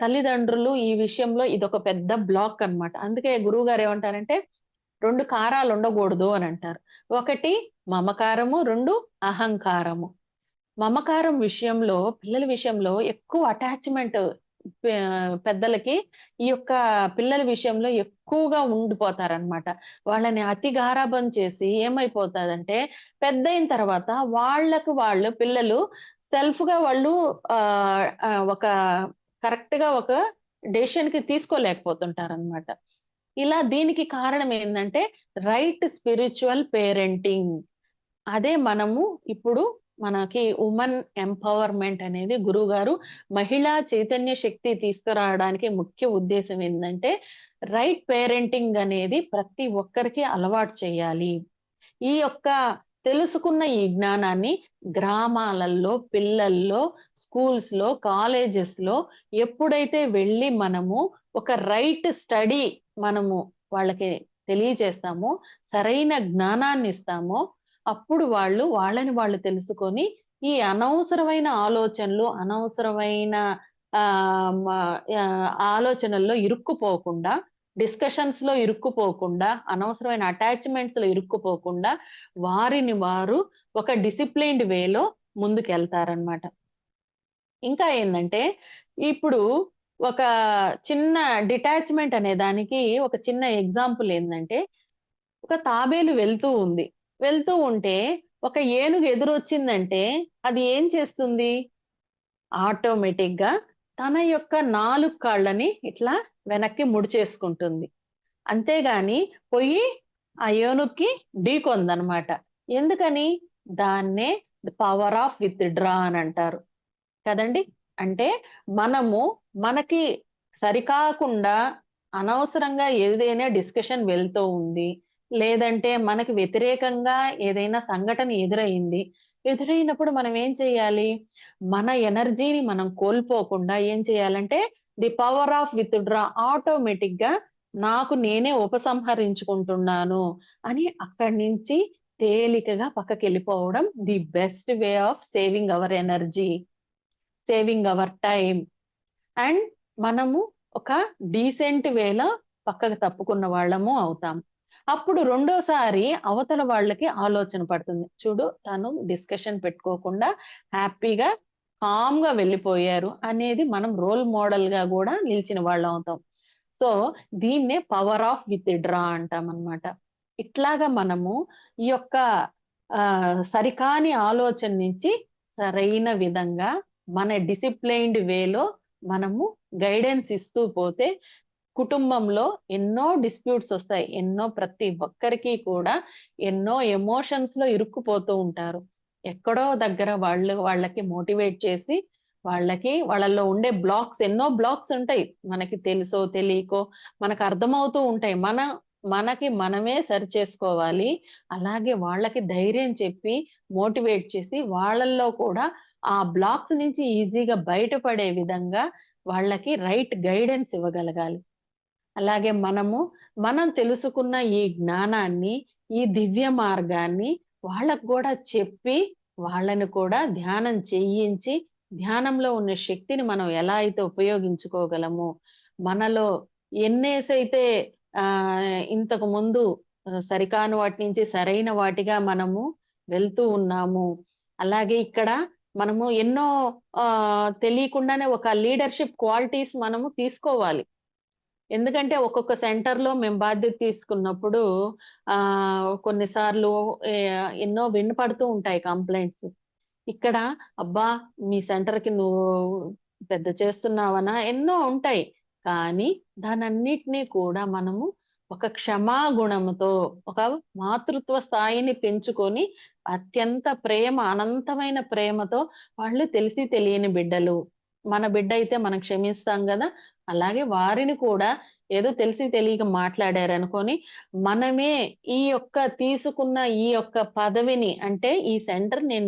తల్లిదండ్రులు ఈ విషయంలో ఇదొక పెద్ద బ్లాక్ అన్నమాట. అందుకే గురువుగారు ఏమంటారంటే 2 కారాలుండగూడదు అనంటారు. ఒకటి మమకారము, 2 అహంకారము. మమకారం విషయంలో, పిల్లల విషయంలో ఎక్కువ అటాచ్‌మెంట్ పెద్దలకి ఈ యొక్క పిల్లల విషయంలో ఎక్కువగా ఉండిపోతారనమాట. వాళ్ళని అతి గారాబం చేసి ఏమైపోతాదంటే, పెద్దయిన తర్వాత వాళ్ళకి వాళ్ళు పిల్లలు సెల్ఫ్‌గా వాళ్ళు ఆహ్, ఆహ్, ఒక కరెక్ట్‌గా ఒక డెసిషన్‌కి తీసుకోలేకపోతుంటారనమాట. దీనికి కారణం ఏందంటే, రైట్ స్పిరిచ్యువల్ పేరెంటింగ్. అదే మనము ఇప్పుడు మనకి వుమన్ ఎంపవర్‌మెంట్ అనేది గురువుగారు మహిళా చైతన్య శక్తి తీసుకురావడానికి ముఖ్య ఉద్దేశ్యం ఏందంటే, రైట్ పేరెంటింగ్ అనేది ప్రతి ఒక్కరికి అలవాటు చేయాలి. ఈ యొక్క తెలుసుకున్న ఈ జ్ఞానాన్ని గ్రామాలల్లో, పిల్లల్లో, స్కూల్స్‌లో, కాలేజెస్‌లో ఎప్పుడైతే వెళ్లి మనము ఒక రైట్ స్టడీ మనము వాళ్ళకి తెలియజేస్తామో, సరైన జ్ఞానాన్నిస్తామో, అప్పుడు వాళ్ళని వాళ్ళు తెలుసుకొని, ఈ అనవసరమైన ఆలోచనలు, అనవసరమైన ఆహ్, మ ఆలోచనల్లో ఇరుక్కుపోకుండా, డిస్కషన్స్‌లో ఇరుక్కుపోకుండా, అనవసరమైన అటాచ్‌మెంట్స్‌లో ఇరుక్కుపోకుండా, వారిని వారు ఒక డిసిప్లైన్డ్ వేలో ముందుకెళ్తారనమాట. ఇంకా ఏందంటే, ఇప్పుడు ఒక చిన్న డిటాచ్‌మెంట్ అనే దానికి ఒక చిన్న ఎగ్జాంపుల్ ఏందంటే, ఒక తాబేలు వెళ్తూ ఉంది. వెళ్తూ ఉంటే, ఒక ఏనుగు ఎదురొచ్చిందంటే, అది ఏం చేస్తుంది? ఆటోమేటిక్‌గా తన యొక్క 4 కాళ్ళని ఇట్లా వెనక్కి ముడిచేసుకుంటుంది. అంతేగాని పొయ్యి ఆ ఏనుగుకి ఢీకొందనమాట. ఎందుకని? దాన్నే ది పవర్ ఆఫ్ విత్‌డ్రా అనంటారు. కదండీ! అంటే మనము మనకి సరికాకుండా అనవసరంగా ఏదైనా డిస్కషన్ వెళ్తూ ఉంది. లేదంటే మనకి వ్యతిరేకంగా ఏదైనా సంఘటన ఎదురయింది. ఎదురైనప్పుడు మనం ఏం చేయాలి? మన ఎనర్జీని మనం కోల్పోకుండా ఏం చేయాలంటే ది పవర్ ఆఫ్ విత్‌డ్రా ఆటోమేటిక్‌గా నాకు నేనే ఉపసంహరించుకుంటున్నాను అని అక్కడి నుంచి తేలికగా పక్కకెళ్ళిపోవడం the best way of saving our energy. Saving our time and మనము ఒక డీసెంట్ వేలో పక్కకు తప్పుకున్న వాళ్ళము అవుతాం. అప్పుడు రెండోసారి అవతల వాళ్ళకి ఆలోచన పడుతుంది. చూడు తను డిస్కషన్ పెట్టుకోకుండా హ్యాపీగా, కామ్‌గా వెళ్ళిపోయారు అనేది మనం రోల్ మోడల్‌గా గూడా నిలిచిన వాళ్ళమవుతాం. సో, దీన్నే పవర్ ఆఫ్ విత్‌డ్రా అంటామనమాట. ఇట్లాగా మనము ఈ యొక్క సరికాని ఆలోచన నుంచి సరైన విధంగా మన డిసిప్లైన్డ్ వేలో మనము గైడెన్స్ ఇస్తూ పోతే కుటుంబంలో ఎన్నో డిస్ప్యూట్స్ ఒస్తాయి. ప్రతి ఒక్కరికి కూడా ఎన్నో ఎమోషన్స్‌లో ఇరుక్కుపోతూ ఉంటారు. ఎక్కడో దగ్గర వాళ్ళకి మోటివేట్ చేసి, వాళ్ళలో ఉండే ఎన్నో బ్లాక్స్ ఉంటాయి. మనకి తెలుసో తెలియకో మనకు అర్థమవుతూ ఉంటాయి. మనకి మనమే సరిచేసుకోవాలి. అలాగే వాళ్ళకి ధైర్యం చెప్పి, మోటివేట్ చేసి, వాళ్ళల్లో కూడా ఆ బ్లాక్స్ నుంచి ఈజీగా బయటపడే విధంగా వాళ్ళకి రైట్ గైడెన్స్ ఇవ్వగలగాలి. అలాగే మనం తెలుసుకున్న ఈ జ్ఞానాన్ని, ఈ దివ్య మార్గాన్ని వాళ్ళకి గూడా చెప్పి, వాళ్ళని కూడా ధ్యానం చేయించి, ధ్యానంలో ఉన్న శక్తిని మనం ఎలా అయితే ఉపయోగించుకోగలమో, మనలో ఎన్నేసైతే ఇంతకు ముందు సరికాని వాటి నుంచి సరైన వాటిగా మనము వెళ్తూ ఉన్నాము. అలాగే ఇక్కడ మనము ఎన్నో తెలియకుండానే ఒక లీడర్‌షిప్ క్వాలిటీస్ మనము తీసుకోవాలి. ఎందుకంటే ఒక్కొక్క సెంటర్‌లో మేము బాధ్యత తీసుకున్నప్పుడు కొన్నిసార్లు ఎన్నో వినపడుతూ ఉంటాయి కంప్లెయింట్స్. ఇక్కడ అబ్బా! మీ సెంటర్‌కి నువ్వు పెద్ద చేస్తున్నావనా? ఎన్నో ఉంటాయి. కానీ దానన్నిటిని కూడా మనము ఒక క్షమాగుణముతో, ఒక మాతృత్వ స్థాయిని పెంచుకొని అత్యంత ప్రేమ, అనంతమైన ప్రేమతో వాళ్ళు తెలిసి తెలియని బిడ్డలు. మన బిడ్డ అయితే మనం క్షమిస్తాం గదా! అలాగే వారిని కూడా ఏదో తెలిసి తెలియక మాట్లాడారనుకోని, మనమే తీసుకున్న ఈ యొక్క పదవిని అంటే ఈ సెంటర్ నేను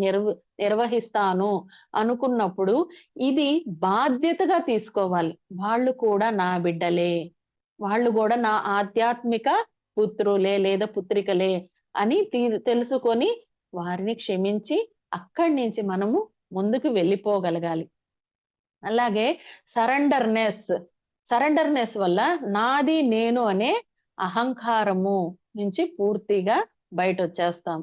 నిర్వహిస్తాను అనుకున్నప్పుడు, ఇది బాధ్యతగా తీసుకోవాలి. వాళ్ళు కూడా నా బిడ్డలే. వాళ్ళు గూడా నా ఆధ్యాత్మిక పుత్రులే లేదా పుత్రికలే అని తెలుసుకొని వారిని క్షమించి అక్కడి నుంచి మనము ముందుకు వెళ్ళిపోగలగాలి. అలాగే సరెండర్‌నెస్. సరెండర్‌నెస్ వల్ల నాది నేను అనే అహంకారము నుంచి పూర్తిగా బయటొచ్చేస్తాం.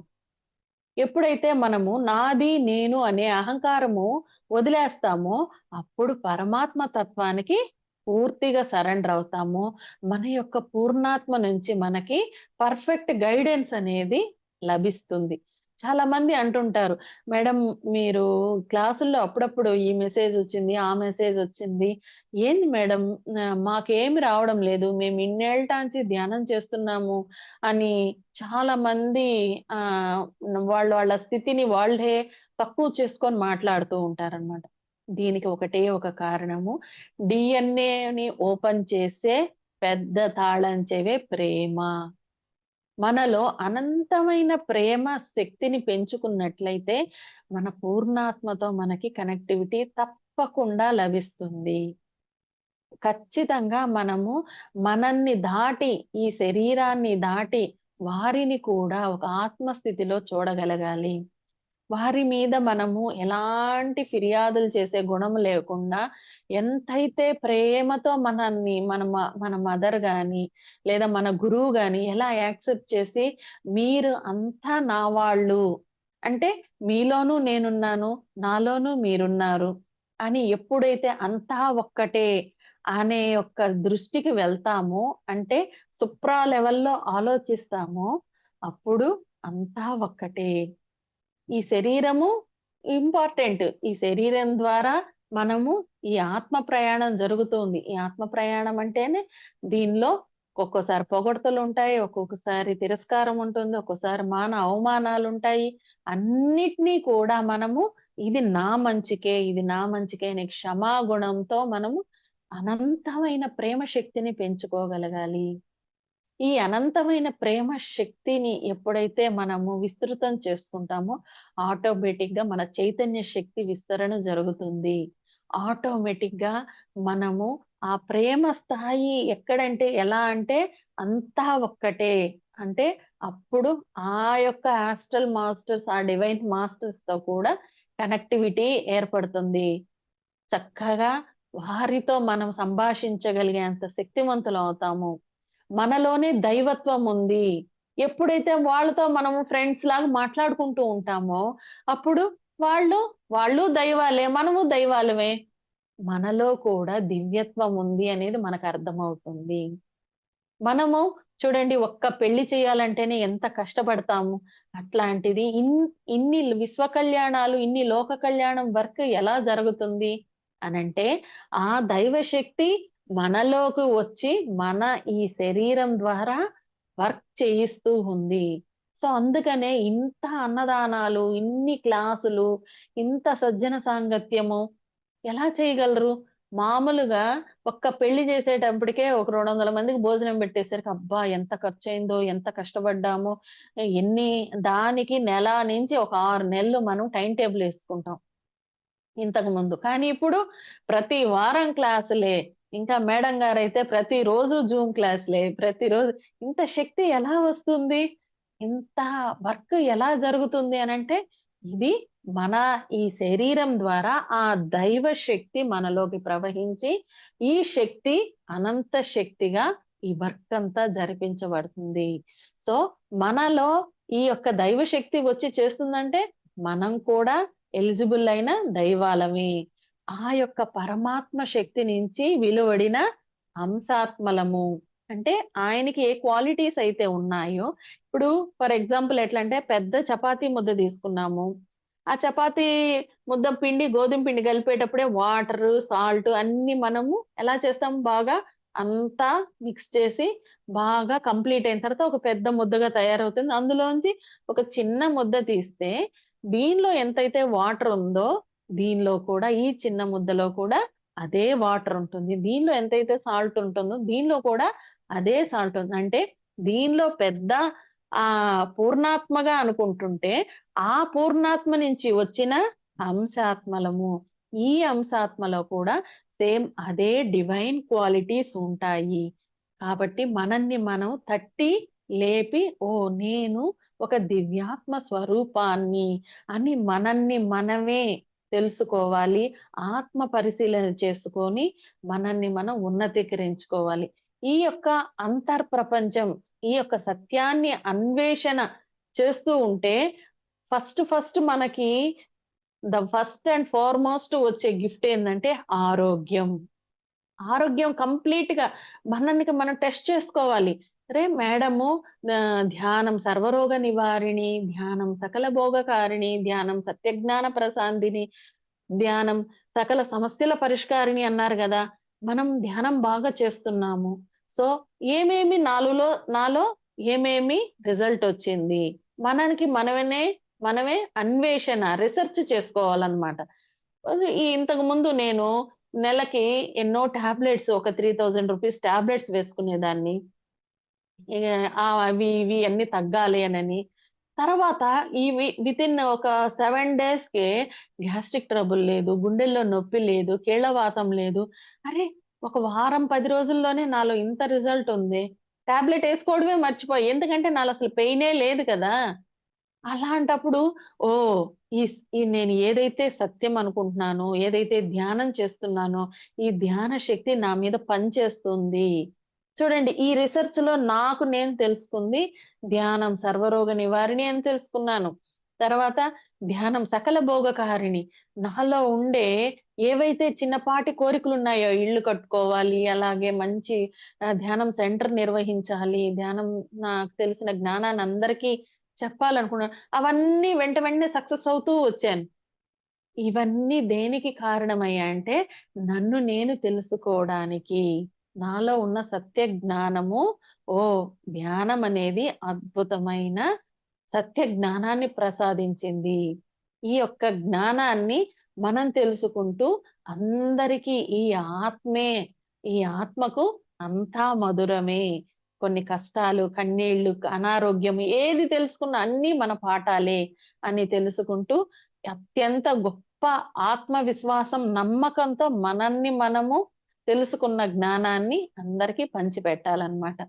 ఎప్పుడైతే మనము నాది, నేను అనే అహంకారము వదిలేస్తామో, అప్పుడు పరమాత్మ తత్వానికి పూర్తిగా సరెండర్ అవుతాము. మన యొక్క పూర్ణాత్మ నుంచి మనకి పర్ఫెక్ట్ గైడెన్స్ అనేది లభిస్తుంది. చాలామంది అంటుంటారు, "మేడం మీరు క్లాసుల్లో అప్పుడప్పుడు ఈ మెసేజొచ్చింది, ఆ మెసేజొచ్చింది. ఏంది మేడం మాకేమి రావడం లేదు. మేము ఇన్నేళ్టాంచి ధ్యానం చేస్తున్నాము" అని చాలామంది ఆహ్, వాళ్ళ వాళ్ళ స్థితిని వాళ్ళే తక్కువ చేసుకొని మాట్లాడుతూ ఉంటారనమాట. దీనికి ఒకటే ఒక కారణము. డీఎన్ఏని ఓపెన్ చేసే పెద్ద తాళం చెవే ప్రేమ. మనలో అనంతమైన ప్రేమ శక్తిని పెంచుకున్నట్లయితే, మన పూర్ణాత్మతో మనకి కనెక్టివిటీ తప్పకుండా లభిస్తుంది. ఖచ్చితంగా మనము మనల్ని దాటి, ఈ శరీరాన్ని దాటి వారిని కూడా ఒక ఆత్మ స్థితిలో చూడగలగాలి. వారి మీద మనము ఎలాంటి ఫిర్యాదులు చేసే గుణం లేకుండా, ఎంతైతే ప్రేమతో మన మదర్ గాని, లేదా మన గురువు గాని ఎలా యాక్సెప్ట్ చేసి, మీరు అంతా నా వాళ్ళు. అంటే మీలోనూ నేనున్నాను, నాలోనూ మీరున్నారు అని ఎప్పుడైతే అంతా ఒక్కటే అనే యొక్క దృష్టికి వెళ్తామో, అంటే సుప్రా లెవెల్‌లో ఆలోచిస్తామో, అప్పుడు అంతా ఒక్కటే. ఈ శరీరము ఇంపార్టెంట్. ఈ శరీరం ద్వారా మనము ఈ ఆత్మ ప్రయాణం జరుగుతుంది. ఈ ఆత్మ ప్రయాణం అంటేనే దీనిలో ఒక్కొక్కసారి పొగడ్తలుంటాయి. ఒక్కొక్కసారి తిరస్కారం ఉంటుంది. ఒక్కోసారి అవమానాలుంటాయి. అన్నిటిని కూడా మనము ఇది నా మంచికే, ఇది నా మంచికే అనే క్షమాగుణంతో మనము అనంతమైన ప్రేమ శక్తిని పెంచుకోగలగాలి. ఈ అనంతమైన ప్రేమ శక్తిని ఎప్పుడైతే మనము విస్తృతం చేసుకుంటామో, ఆటోమేటిక్‌గా మన చైతన్య శక్తి విస్తరణ జరుగుతుంది. ఆటోమేటిక్‌గా మనము ఆ ప్రేమ స్థాయి ఎక్కడంటే ఎలా అంటే అంతా ఒక్కటే. అంటే అప్పుడు ఆ యొక్క ఆస్ట్రల్ మాస్టర్స్, ఆ డివైన్ మాస్టర్స్‌తో కూడా కనెక్టివిటీ ఏర్పడుతుంది. చక్కగా వారితో మనం సంభాషించగలిగేంత శక్తివంతులవుతాము. మనలోనే దైవత్వం ఉంది. ఎప్పుడైతే వాళ్ళతో మనము ఫ్రెండ్స్‌లాగా మాట్లాడుకుంటూ ఉంటామో, అప్పుడు వాళ్ళు, వాళ్ళు దైవాలే, మనము దైవాలమే. మనలో కూడా దివ్యత్వం ఉంది అనేది మనకర్థమవుతుంది. మనము చూడండి ఒక్క పెళ్లి చేయాలంటేనే ఎంత కష్టపడతాము. అట్లాంటిది ఇన్ని విశ్వ కళ్యాణాలు, ఇన్ని లోక కళ్యాణం వర్క్ ఎలా జరుగుతుంది అనంటే, ఆ దైవశక్తి మనలోకి వచ్చి, మన ఈ శరీరం ద్వారా వర్క్ చేయిస్తూ ఉంది. సో, అందుకనే ఇంత అన్నదానాలు, ఇన్ని క్లాసులు, ఇంత సజ్జన సాంగత్యము ఎలా చేయగలరు? మామూలుగా ఒక్క పెళ్లి చేసేటప్పటికే ఒక 200 మందికి భోజనం పెట్టేసరికి అబ్బా! ఎంత ఖర్చయిందో, ఎంత కష్టపడ్డామో, ఎన్ని దానికి నెల నుంచి ఒక 6 నెలలు మనం టైమ్ టేబుల్ యేసుకుంటాం ఇంతకుముందు. కానీ ఇప్పుడు ప్రతి వారం క్లాసులే. ఇంకా మేడం గారైతే ప్రతిరోజు జూమ్ క్లాసులే. ప్రతిరోజు ఇంత శక్తి ఎలా వస్తుంది? ఇంత వర్క్ ఎలా జరుగుతుంది అనంటే, ఇది మన ఈ శరీరం ద్వారా ఆ దైవ శక్తి మనలోకి ప్రవహించి, ఈ శక్తి అనంత శక్తిగా ఈ వర్క్ అంతా జరిపించబడుతుంది. సో, మనలో ఈ యొక్క దైవ శక్తి వచ్చి చేస్తుందంటే, మనం కూడా ఎలిజిబుల్ అయిన దైవాలమే. ఆ యొక్క పరమాత్మ శక్తి నుంచి వెలువడిన అంశాత్మలము. అంటే ఆయనకి ఏ క్వాలిటీస్ అయితే ఉన్నాయో, ఇప్పుడు ఫర్ ఎగ్జాంపుల్ ఎట్లంటే పెద్ద చపాతీ ముద్ద తీసుకున్నాము. ఆ చపాతీ ముద్ద పిండి, గోధుమ పిండి కలిపేటప్పుడే వాటరు, సాల్ట్ అన్నీ మనము ఎలా చేస్తాం బాగా అంతా మిక్స్ చేసి బాగా కంప్లీట్ అయిన తర్వాత ఒక పెద్ద ముద్దగా తయారవుతుంది. అందులోంచి ఒక చిన్న ముద్ద తీస్తే దీనిలో ఎంతైతే వాటర్ ఉందో, దీనిలో కూడా ఈ చిన్న ముద్దలో కూడా అదే వాటర్ ఉంటుంది. దీనిలో ఎంతైతే సాల్ట్ ఉంటుందో, దీనిలో కూడా అదే సాల్ట్ ఉంది. అంటే దీనిలో పెద్ద పూర్ణాత్మగా అనుకుంటుంటే, ఆ పూర్ణాత్మ నుంచి వచ్చిన అంశాత్మలము. ఈ అంశాత్మలో కూడా సేమ్ అదే డివైన్ క్వాలిటీస్ ఉంటాయి. కాబట్టి మనల్ని మనం తట్టి లేపి, ఓహ్! నేను ఒక దివ్యాత్మ స్వరూపాన్ని అని మనల్ని మనమే తెలుసుకోవాలి. ఆత్మ పరిశీలన చేసుకొని మనల్ని మనం ఉన్నతీకరించుకోవాలి. ఈ యొక్క అంతర్ప్రపంచం, ఈ యొక్క సత్యాన్ని అన్వేషణ చేస్తూ ఉంటే ఫస్ట్ మనకి ఫస్ట్ అండ్ ఫార్‌మోస్ట్ వచ్చే గిఫ్ట్ ఏందంటే ఆరోగ్యం. ఆరోగ్యం కంప్లీట్‌గా మననికి మనం టెస్ట్ చేసుకోవాలి. అరే! మేడము ధ్యానం సర్వరోగ నివారిణి, ధ్యానం సకల భోగకారిణి, ధ్యానం సత్యజ్ఞాన ప్రశాంతిని, ధ్యానం సకల సమస్యల పరిష్కారిణి అన్నారు గదా! మనం ధ్యానం బాగా చేస్తున్నాము. సో, ఏమేమి నాలో ఏమేమి రిజల్ట్ వచ్చింది? మనకి మనమే అన్వేషణ, రిసర్చ్ చేసుకోవాలన్నమాట. ఇంతకుముందు నేను నెలకి ఎన్నో టాబ్లెట్స్ ఒక ₹3000 టాబ్లెట్స్ వేసుకునేదాన్ని. ఇగ అవి ఇవి అన్నీ తగ్గాలి అనని. తర్వాత వితిన్ ఒక 7 డేస్‌కే గ్యాస్ట్రిక్ ట్రబుల్ లేదు, గుండెల్లో నొప్పి లేదు, కీళ్ళవాతం లేదు. అరే! ఒక వారం 10 రోజుల్లోనే నాలో ఇంత రిజల్ట్ ఉందే. టాబ్లెట్ ఏసుకోవడమే మర్చిపోయా. ఎందుకంటే నాలో అసలు పెయినే లేదు కదా! అలాంటప్పుడు ఓహ్! ఈ నేను ఏదైతే సత్యం అనుకుంటున్నానో, ఏదైతే ధ్యానం చేస్తున్నానో, ఈ ధ్యాన శక్తి నా మీద పనిచేస్తుంది. చూడండి ఈ రిసర్చ్‌లో నాకు నేను తెలుసుకుంది ధ్యానం సర్వరోగ నివారిణి అని తెలుసుకున్నాను. తర్వాత ధ్యానం సకల భోగకారిణి. నాలో ఉండే ఏవైతే చిన్నపాటి కోరికలున్నాయో ఇల్లు కట్టుకోవాలి, అలాగే మంచి ధ్యానం సెంటర్ నిర్వహించాలి, ధ్యానం నాకు తెలిసిన జ్ఞానాన్ని అందరికీ చెప్పాలనుకున్నాను. అవన్నీ వెంట వెంటనే సక్సెస్ అవుతూ వచ్చాను. ఇవన్నీ దేనికి కారణమయ్యాయంటే, నన్ను నేను తెలుసుకోవడానికి. నాలో ఉన్న సత్య జ్ఞానము ఓహ్! ధ్యానం అనేది అద్భుతమైన సత్య జ్ఞానాన్ని ప్రసాదించింది. ఈ యొక్క జ్ఞానాన్ని మనం తెలుసుకుంటూ అందరికీ ఆత్మే, ఈ ఆత్మకు అంతా మధురమే. కొన్ని కష్టాలు, కన్నీళ్ళు, అనారోగ్యం ఏది తెలుసుకున్నా అన్నీ మన పాఠాలే అని తెలుసుకుంటూ అత్యంత గొప్ప ఆత్మవిశ్వాసం, నమ్మకంతో మనల్ని మనము తెలుసుకున్న జ్ఞానాన్ని అందరికీ పంచిపెట్టాలన్నమాట.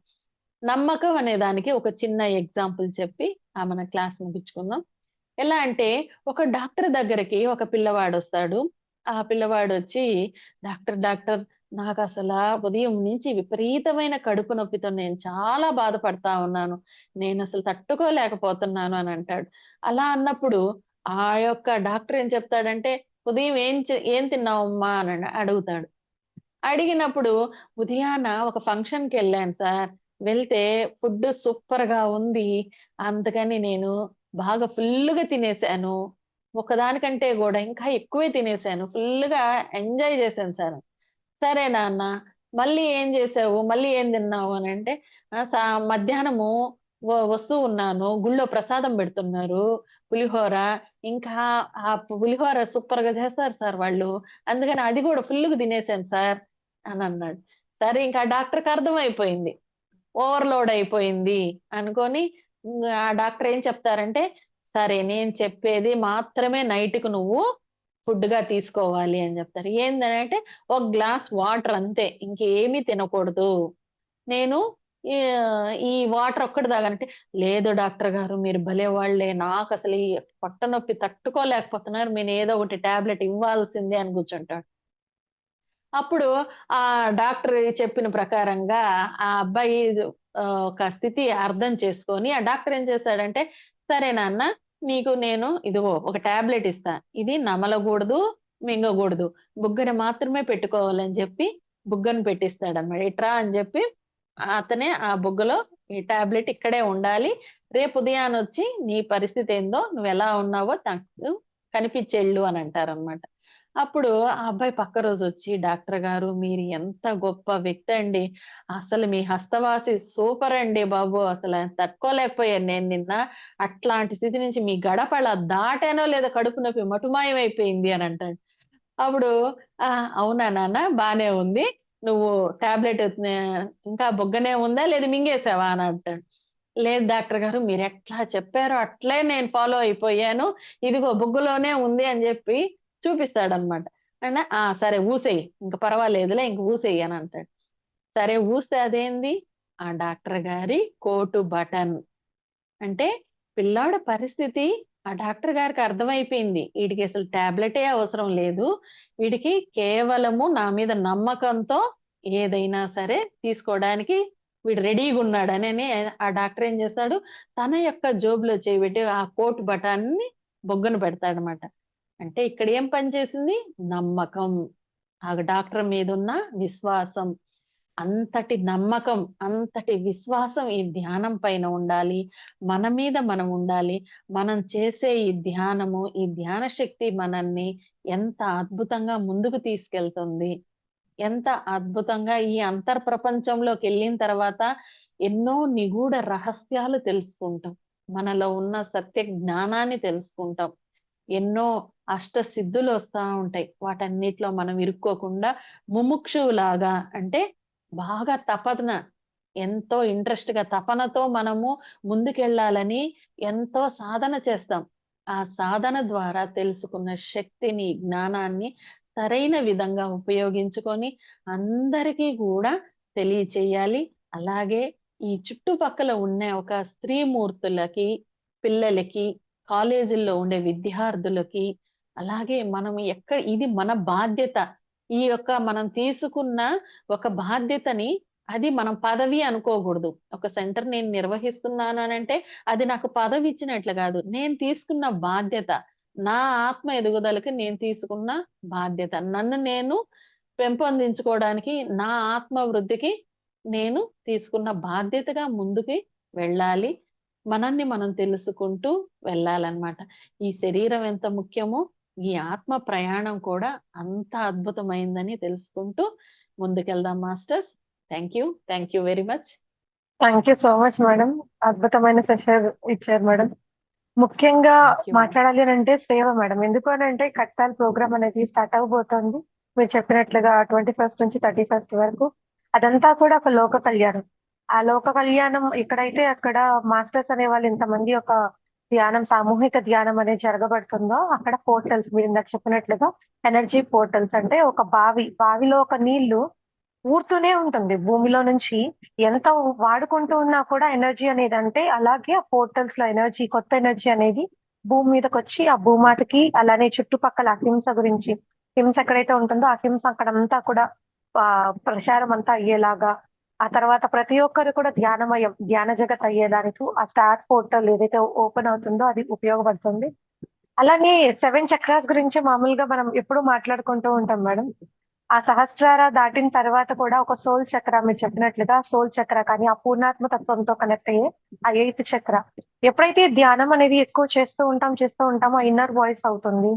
నమ్మకం అనే దానికి ఒక చిన్న ఎగ్జాంపుల్ చెప్పి మన క్లాస్ ముగించుకుందాం. ఎలా అంటే ఒక డాక్టర్ దగ్గరికి ఒక పిల్లవాడొస్తాడు. ఆ పిల్లవాడొచ్చి డాక్టర్ నాకసలా ఉదయం నుంచి విపరీతమైన కడుపు నొప్పితో నేను చాలా బాధపడతా ఉన్నాను. నేనసలు తట్టుకోలేకపోతున్నాను అని అంటాడు. అలా అన్నప్పుడు ఆ యొక్క డాక్టర్ ఏం చెప్తాడంటే, "ఉదయం ఏం తిన్నావమ్మా?" అని అడుగుతాడు. అడిగినప్పుడు, "ఉదయాన ఒక ఫంక్షన్‌కెళ్ళాను సార్. వెళ్తే ఫుడ్ సూపర్‌గా ఉంది. అందుకని నేను బాగా ఫుల్లుగా తినేసాను. ఒకదానికంటే గూడా ఇంకా ఎక్కువే తినేసాను. ఫుల్లుగా ఎంజాయ్ చేశాను సార్." "సరే నాన్న, మళ్ళీ ఏం చేశావు? మళ్ళీ ఏం తిన్నావు?" అనంటే, "ఆ! మధ్యాహ్నము వస్తూ ఉన్నాను. గుళ్ళో ప్రసాదం పెడుతున్నారు. పులిహోర. ఇంకా ఆ పులిహోర సూపర్‌గా చేస్తారు సార్ వాళ్ళు. అందుకని అది గూడా ఫుల్లుగా తినేసాను సార్ అనన్నాడు. సరే ఇంకా ఆ డాక్టర్‌కి అర్థమైపోయింది. ఓవర్‌లోడ్ అయిపోయింది అనుకోని ఆ డాక్టర్ ఏం చెప్తారంటే, "సరే నేను చెప్పేది మాత్రమే నైట్‌కి నువ్వు ఫుడ్‌గా తీసుకోవాలి" అని చెప్తారు. ఏందనంటే, ఒక గ్లాస్ వాటర్ అంతే. ఇంకేమి తినకూడదు. నేను ఈ వాటర్ ఒక్కటి తాగానంటే, "లేదు డాక్టర్ గారు మీరు భలే వాళ్ళే. నాకసలు ఈ పొట్ట నొప్పి తట్టుకోలేకపోతున్నారు. మీరు ఏదో ఒకటి టాబ్లెట్ ఇవ్వాల్సిందే" అని కూర్చుంటాడు. అప్పుడు ఆ డాక్టర్ చెప్పిన ప్రకారంగా ఆ అబ్బాయి ఒక స్థితి అర్థం చేసుకొని, ఆ డాక్టర్ ఏం చేశాడంటే, "సరే నాన్న నీకు నేను ఇదిగో ఒక టాబ్లెట్ ఇస్తా. ఇది నమలగూడదు, మింగగూడదు. బుగ్గన మాత్రమే పెట్టుకోవాలని" చెప్పి బుగ్గన పెట్టిస్తాడన్నమాట. "ఇట్రా" అని చెప్పి అతనే ఆ బుగ్గలో ఈ టాబ్లెట్ ఇక్కడే ఉండాలి. రేపు ఉదయానొచ్చి నీ పరిస్థితేందో నువ్వెలా ఉన్నావో నాకు కనిపిచ్చెళ్ళు అని అంటారన్నమాట. అప్పుడు ఆ అబ్బాయి పక్క రోజొచ్చి, "డాక్టర్ గారు మీరు ఎంత గొప్ప వ్యక్తండి. అసలు మీ హస్తవాసి సూపరండి బాబు. అసల తట్టుకోలేకపోయాను నేను నిన్న. అట్లాంటి స్థితి నుంచి మీ గడప అలా దాటానో లేదో కడుపు నొప్పి మటుమాయమైపోయింది" అని అంటాడు. అప్పుడు అవునా నాన్న బానే ఉంది. నువ్వు టాబ్లెట్ ఇంకా బుగ్గనే ఉందా? లేదా మింగేసావా?" అని అంటాడు. "లేదు డాక్టర్ గారు మీరెట్లా చెప్పారో అట్లే నేను ఫాలో అయిపోయాను. ఇదిగో బుగ్గలోనే ఉంది" అని జెప్పి చూపిస్తాడన్నమాట. సరే ఊసేయి. ఇంక పర్వాలేదులే ఇంక ఊసేయి" అని అంటాడు. సరే ఊస్తే అదేంది? ఆ డాక్టర్ గారి కోటు బటన్. అంటే పిల్లాడి పరిస్థితి ఆ డాక్టర్ గారికి అర్థమైపోయింది. ఈడికసలు టాబ్లెటే అవసరం లేదు. వీడికి కేవలము నా మీద నమ్మకంతో ఏదైనా సరే తీసుకోవడానికి వీడు రెడీగున్నాడనని ఆ డాక్టర్ ఏం చేస్తాడు, తన యొక్క జేబులో చేయి పెట్టి ఆ కోట్ బటన్‌ని బొగ్గన పెడతాడనమాట. అంటే ఇక్కడ ఏం పని చేసింది? నమ్మకం. ఆ డాక్టర్ మీదున్న విశ్వాసం. అంతటి నమ్మకం, అంతటి విశ్వాసం ఈ ధ్యానం పైన ఉండాలి. మన మీద మనం ఉండాలి. మనం చేసే ఈ ధ్యానము, ఈ ధ్యాన శక్తి మనల్ని ఎంత అద్భుతంగా ముందుకు తీసుకెళ్తుంది. ఎంత అద్భుతంగా ఈ అంతర్ప్రపంచంలోకెళ్ళిన తర్వాత ఎన్నో నిగూఢ రహస్యాలు తెలుసుకుంటాం. మనలో ఉన్న సత్య జ్ఞానాన్ని తెలుసుకుంటాం. ఎన్నో అష్టసిద్ధులొస్తా ఉంటాయి. వాటన్నిటిలో మనం ఇరుక్కోకుండా ముముక్షువులాగా అంటే బాగా తపన ఎంతో ఇంట్రెస్ట్‌గా తపనతో మనము ముందుకెళ్ళాలని ఎంతో సాధన చేస్తాం. ఆ సాధన ద్వారా తెలుసుకున్న శక్తిని, జ్ఞానాన్ని సరైన విధంగా ఉపయోగించుకొని అందరికీ గూడా తెలియచేయాలి. అలాగే ఈ చుట్టుపక్కల ఉన్న ఒక స్త్రీమూర్తులకి, పిల్లలకి, కాలేజీల్లో ఉండే విద్యార్థులకి, అలాగే మనం ఇది మన బాధ్యత. ఈ యొక్క మనం తీసుకున్న ఒక బాధ్యతని అది మనం పదవి అనుకోగూడదు. ఒక సెంటర్ నేను నిర్వహిస్తున్నాను అనంటే, అది నాకు పదవి ఇచ్చినట్లు గాదు. నేను తీసుకున్న బాధ్యత. నా ఆత్మ ఎదుగుదలకి నేను తీసుకున్న బాధ్యత. నన్ను నేను పెంపొందించుకోవడానికి, నా ఆత్మ వృద్ధికి నేను తీసుకున్న బాధ్యతగా ముందుకి వెళ్ళాలి. మనల్ని మనం తెలుసుకుంటూ వెళ్ళాలన్నమాట. ఈ శరీరం ఎంత ముఖ్యమో, ఈ ఆత్మ ప్రయాణం కూడా అంత అద్భుతమైందని తెలుసుకుంటూ ముందుకెళ్దాం masters. Thank you. Thank you very much. Thank you so much madam. అద్భుతమైన సెషన్ ఇచ్చారు మేడం. ముఖ్యంగా థాంక్ యూ మేడం. మాట్లాడాలి అనంటే సేవ మేడం. ఎందుకు అనంటే కట్టాల్ ప్రోగ్రామ్ అనేది స్టార్ట్ అవ్వబోతోంది. మీరు చెప్పినట్లుగా 21 నుంచి 31 వరకు. అదంతా కూడా ఒక లోక కళ్యాణం. ఆ లోక కళ్యాణం ఎక్కడైతే అక్కడ మాస్టర్స్ అనేవాళ్ళు ఇంతమంది ఒక ధ్యానం, సామూహిక ధ్యానం అనేది జరగబడుతుందో అక్కడ పోర్టల్స్ మీరిందాక చెప్పినట్లుగా ఎనర్జీ పోర్టల్స్ అంటే ఒక బావిలో ఒక నీళ్లు ఊరుతూనే ఉంటుంది. భూమిలో నుంచి ఎంత వాడుకుంటూ ఉన్నా కూడా ఎనర్జీ అనేది అంటే అలాగే ఆ పోర్టల్స్‌లో ఎనర్జీ, కొత్త ఎనర్జీ అనేది భూమి మీదకొచ్చి ఆ భూమాతకి అలానే చుట్టుపక్కల అహింస గురించి, హింస ఎక్కడైతే ఉంటుందో ఆ హింస అక్కడంతా కూడా ప్రచారం అంతా అయ్యేలాగా, ఆ తర్వాత ప్రతి ఒక్కరు కూడా ధ్యానమయం, ధ్యాన జగత్ అయ్యేదానికి ఆ స్టార్ పోర్టల్ ఏదైతే ఓపెన్ అవుతుందో అది ఉపయోగపడుతుంది. అలానే 7 చక్రాస్ గురించి మామూలుగా మనం ఎప్పుడూ మాట్లాడుకుంటూ ఉంటాం మేడం. ఆ సహస్రార దాటిన తర్వాత కూడా ఒక సోల్ చక్ర మీరు చెప్పినట్లుగా సోల్ చక్ర కానీ, ఆ పూర్ణాత్మ తత్వంతో కనెక్ట్ అయ్యే ఆ ఎయిత్ చక్ర. ఎప్పుడైతే ధ్యానం అనేది ఎక్కువ చేస్తూ ఉంటామో ఇన్నర్ వాయిస్ అవుతుంది.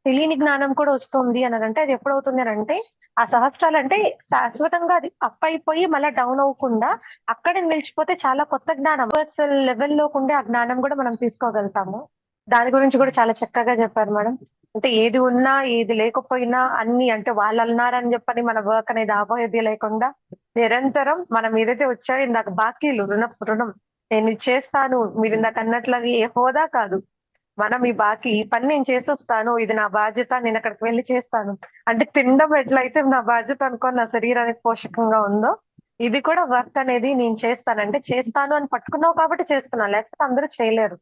తెలియని జ్ఞానం కూడా వస్తుంది అనంటే అది ఎప్పుడవుతుంది అనంటే, ఆ సహస్రాలంటే శాశ్వతంగా అది అప్ అయిపోయి మళ్ళా డౌన్ అవ్వకుండా అక్కడే నిలిచిపోతే చాలా కొత్త జ్ఞానం యూనివర్సల్ లెవెల్‌లోకుండే ఆ జ్ఞానం గూడా మనం తీసుకోగలుగుతాము. దాని గురించి కూడా చాలా చక్కగా చెప్పారు మేడం. అంటే ఏది ఉన్నా, ఏది లేకపోయినా అన్నీ అంటే వాళ్ళన్నారని చెప్పని మన వర్క్ అనేది ఆపేది లేకుండా నిరంతరం మనం ఏదైతే వచ్చాయో ఇందాక బాకీలు రుణం నేను ఇది చేస్తాను. మీరిందాక అన్నట్లగా ఏ హోదా కాదు. మనం ఈ బాకీ ఈ పని నేను చేసొస్తాను. ఇది నా బాధ్యత. నేనక్కడికి వెళ్లి చేస్తాను. అంటే తినడం ఎట్లయితే నా బాధ్యత అనుకోని నా శరీరానికి పోషకంగా ఉందో, ఇది కూడా వర్క్ అనేది నేను చేస్తాను. అంటే చేస్తాను అని పట్టుకున్నావు కాబట్టి చేస్తున్నా. లేకపోతే అందరూ చేయలేరు.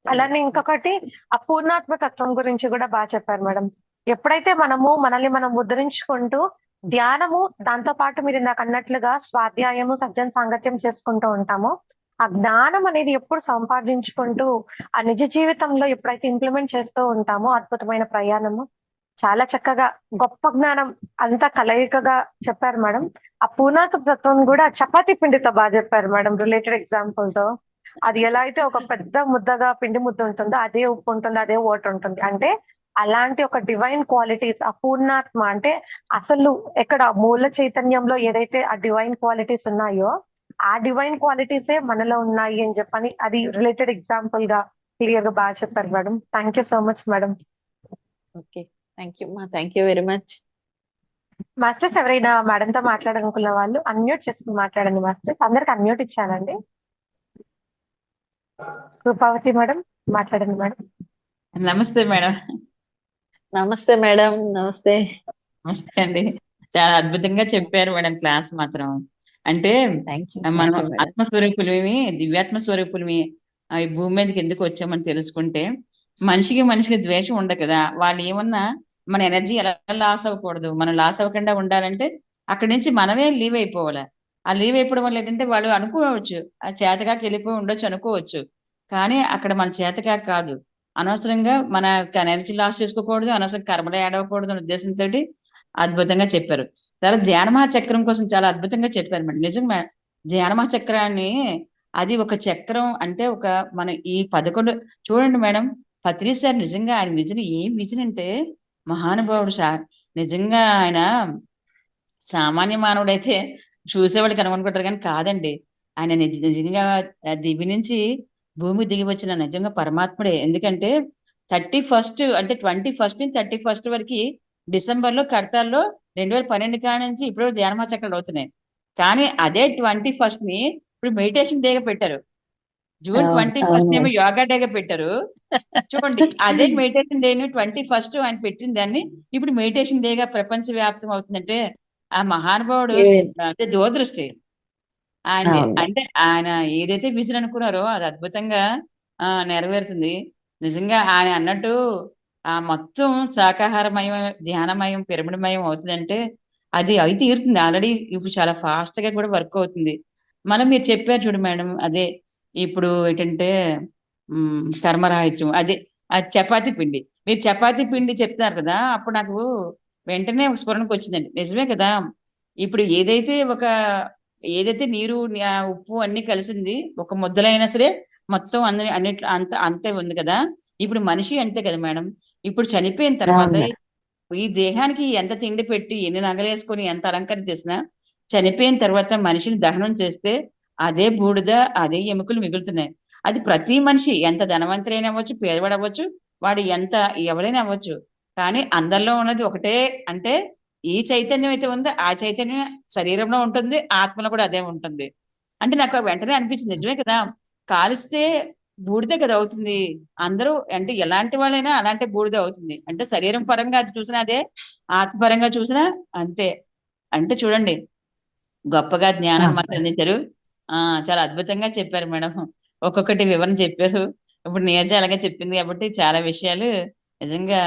అలానే ఇంకొకటి అపూర్ణాత్మకత్వం గురించి గూడా చెప్పారు మేడం. ఎప్పుడైతే మనము మనల్ని మనం ఉద్ధరించుకుంటూ ధ్యానము, దాంతో పాటు మీరిందాకన్నట్లుగా స్వాధ్యాయము, సజ్జన సాంగత్యం చేసుకుంటూ ఉంటామో, ఆ జ్ఞానం అనేది ఎప్పుడు సంపాదించుకుంటూ, ఆ నిజ జీవితంలో ఎప్పుడైతే ఇంప్లిమెంట్ చేస్తూ ఉంటామో అద్భుతమైన ప్రయాణము. చాలా చక్కగా గొప్ప జ్ఞానం అంతా కలయికగా చెప్పారు మేడం. ఆ పూర్ణాతత్వం గూడా చపాతీ పిండితో జెప్పారు మేడం రిలేటెడ్ ఎగ్జాంపుల్‌తో. అది ఎలా అయితే ఒక పెద్ద ముద్దగా పిండి ముద్ద ఉంటుందో, అదే ఉప్పు ఉంటుంది, అదే వాటర్ ఉంటుంది. అంటే అలాంటి ఒక డివైన్ క్వాలిటీస్ అపూర్ణాత్మ అంటే అసలు ఎక్కడ మూల చైతన్యంలో ఏదైతే ఆ డివైన్ క్వాలిటీస్ ఉన్నాయో, ఆ డివైన్ క్వాలిటీసే మనలో ఉన్నాయి అని చెప్పని అది రిలేటెడ్ ఎగ్జాంపుల్‌గా క్లియర్‌గా చెప్పారు madam. Thank you so much madam. Okay. Thank you మా. Thank you very much. Masters ఎవరైనా మేడంతో మాట్లాడాలనుకున్న వాళ్ళు అన్‌మ్యూట్ చేసుకొని మాట్లాడండి మాస్టర్స్. అందరికి అన్‌మ్యూట్ ఇచ్చానండి. కృపావతి మేడం మాట్లాడండి మేడం. నమస్తే మేడం. నమస్తే మేడం. నమస్తే. నమస్తే అండి. చాలా అద్భుతంగా చెప్పారు మేడం క్లాస్ మాత్రం. అంటే థ్యాంక్ యూ. మనం థ్యాంక్ యూ మేడం. ఆత్మస్వరూపులమి, దివ్యాత్మ స్వరూపులమి ఈ భూమి మీదకి ఎందుకు వచ్చామని తెలుసుకుంటే, మనిషికి ద్వేషం ఉండదు కదా. వాళ్ళు ఏమన్నా మన ఎనర్జీ ఎలా లాస్ అవ్వకూడదు. మనం లాస్ అవ్వకుండా ఉండాలంటే అక్కడి నుంచి మనమే లీవ్ అయిపోవాలి. ఆ లీవ్ అయిపోవడం వల్ల ఏంటంటే వాళ్ళు అనుకోవచ్చు, ఆ చేతకాకి వెళ్ళిపోయి ఉండొచ్చు అనుకోవచ్చు. కానీ అక్కడ మన చేతకాక కాదు. అనవసరంగా మన ఎనర్జీ లాస్ చేసుకోకూడదు, అనవసరంగా కర్మలు ఏడవకూడదు అనే ఉద్దేశంతో అద్భుతంగా చెప్పారు. తర్వాత ధ్యానమహా చక్రం కోసం చాలా అద్భుతంగా చెప్పారు మేడం. నిజంగా ధ్యానమహా చక్రాన్ని అది ఒక చక్రం అంటే ఒక మన ఈ 11 చూడండి మేడం. పత్రి సార్ నిజంగా ఆయన విజన్ ఏం విజన్ అంటే మహానుభావుడు సార్. నిజంగా ఆయన సామాన్య మానవుడైతే చూసేవాళ్ళకి అనుకుంటారు కానీ కాదండి. ఆయన నిజంగా దివి నుంచి భూమి దిగి వచ్చిన నిజంగా పరమాత్ముడే. ఎందుకంటే 31 అంటే 21 నుంచి 31 వరకు డిసెంబర్లో కడతాల్లో 2012 కాడ నుంచి ఇప్పుడు ధ్యానమహా చక్రాలు అవుతున్నాయి. కానీ అదే 21 ని ఇప్పుడు మెడిటేషన్ డేగా పెట్టారు. జూన్ 21 ఏమో యోగా డేగా పెట్టారు. చూడండి అదే మెడిటేషన్ డేని 21 ఆయన పెట్టిన దాన్ని ఇప్పుడు మెడిటేషన్ డేగా ప్రపంచ వ్యాప్తం అవుతుందంటే ఆ మహానుభావుడు అంటే దూరదృష్టి ఆయనది. అంటే ఆయన ఏదైతే విజన్ అనుకున్నారో అది అద్భుతంగా నెరవేరుతుంది. నిజంగా ఆయన అన్నట్టు ఆ మొత్తం శాకాహారమయం, ధ్యానమయం, పిరమిడమయం అవుతుందంటే అది అయి తీరుతుంది. ఆల్రెడీ ఇప్పుడు చాలా ఫాస్ట్ గా కూడా వర్క్ అవుతుంది. మీరు చెప్పారు చూడు మేడం, అదే ఇప్పుడు ఏంటంటే కర్మరాహిత్యం అదే చపాతీ పిండి. మీరు చపాతీ పిండి చెప్తున్నారు కదా, అప్పుడు నాకు వెంటనే ఒక స్ఫురణకు వచ్చిందండి. నిజమే కదా, ఇప్పుడు ఏదైతే నీరు ఉప్పు అన్ని కలిసింది ఒక ముద్దలైనా సరే మొత్తం అన్నిట్లో అంతే ఉంది కదా. ఇప్పుడు మనిషి అంతే కదా మేడం. ఇప్పుడు చనిపోయిన తర్వాత ఈ దేహానికి ఎంత తిండి పెట్టి ఎన్ని నగలేసుకొని ఎంత అలంకరణ చేసినా చనిపోయిన తర్వాత మనిషిని దహనం చేస్తే అదే బూడిద, అదే ఎముకలు మిగులుతున్నాయి. అది ప్రతి మనిషి ఎంత ధనవంతులైనా అవ్వచ్చు, పేదవాడు అవ్వచ్చు, వాడు ఎంత ఎవరైనా అవ్వచ్చు. కానీ అందరిలో ఉన్నది ఒకటే, అంటే ఈ చైతన్యం అయితే ఉందో ఆ చైతన్యం శరీరంలో ఉంటుంది, ఆత్మలో కూడా అదే ఉంటుంది. అంటే నాకు వెంటనే అనిపించింది, నిజమే కదా, కాలిస్తే బూడిదే కదా అవుతుంది. అందరూ అంటే ఎలాంటి వాళ్ళైనా అలాంటి బూడిదే అవుతుంది. అంటే శరీరం పరంగా అది చూసినా అదే, ఆత్మపరంగా చూసినా అంతే. అంటే చూడండి గొప్పగా జ్ఞానాన్ని మాత్రం అందించారు. చాలా అద్భుతంగా చెప్పారు మేడం. ఒక్కొక్కటి వివరణ చెప్పారు. ఇప్పుడు నీరజ అలాగే చెప్పింది కాబట్టి చాలా విషయాలు నిజంగా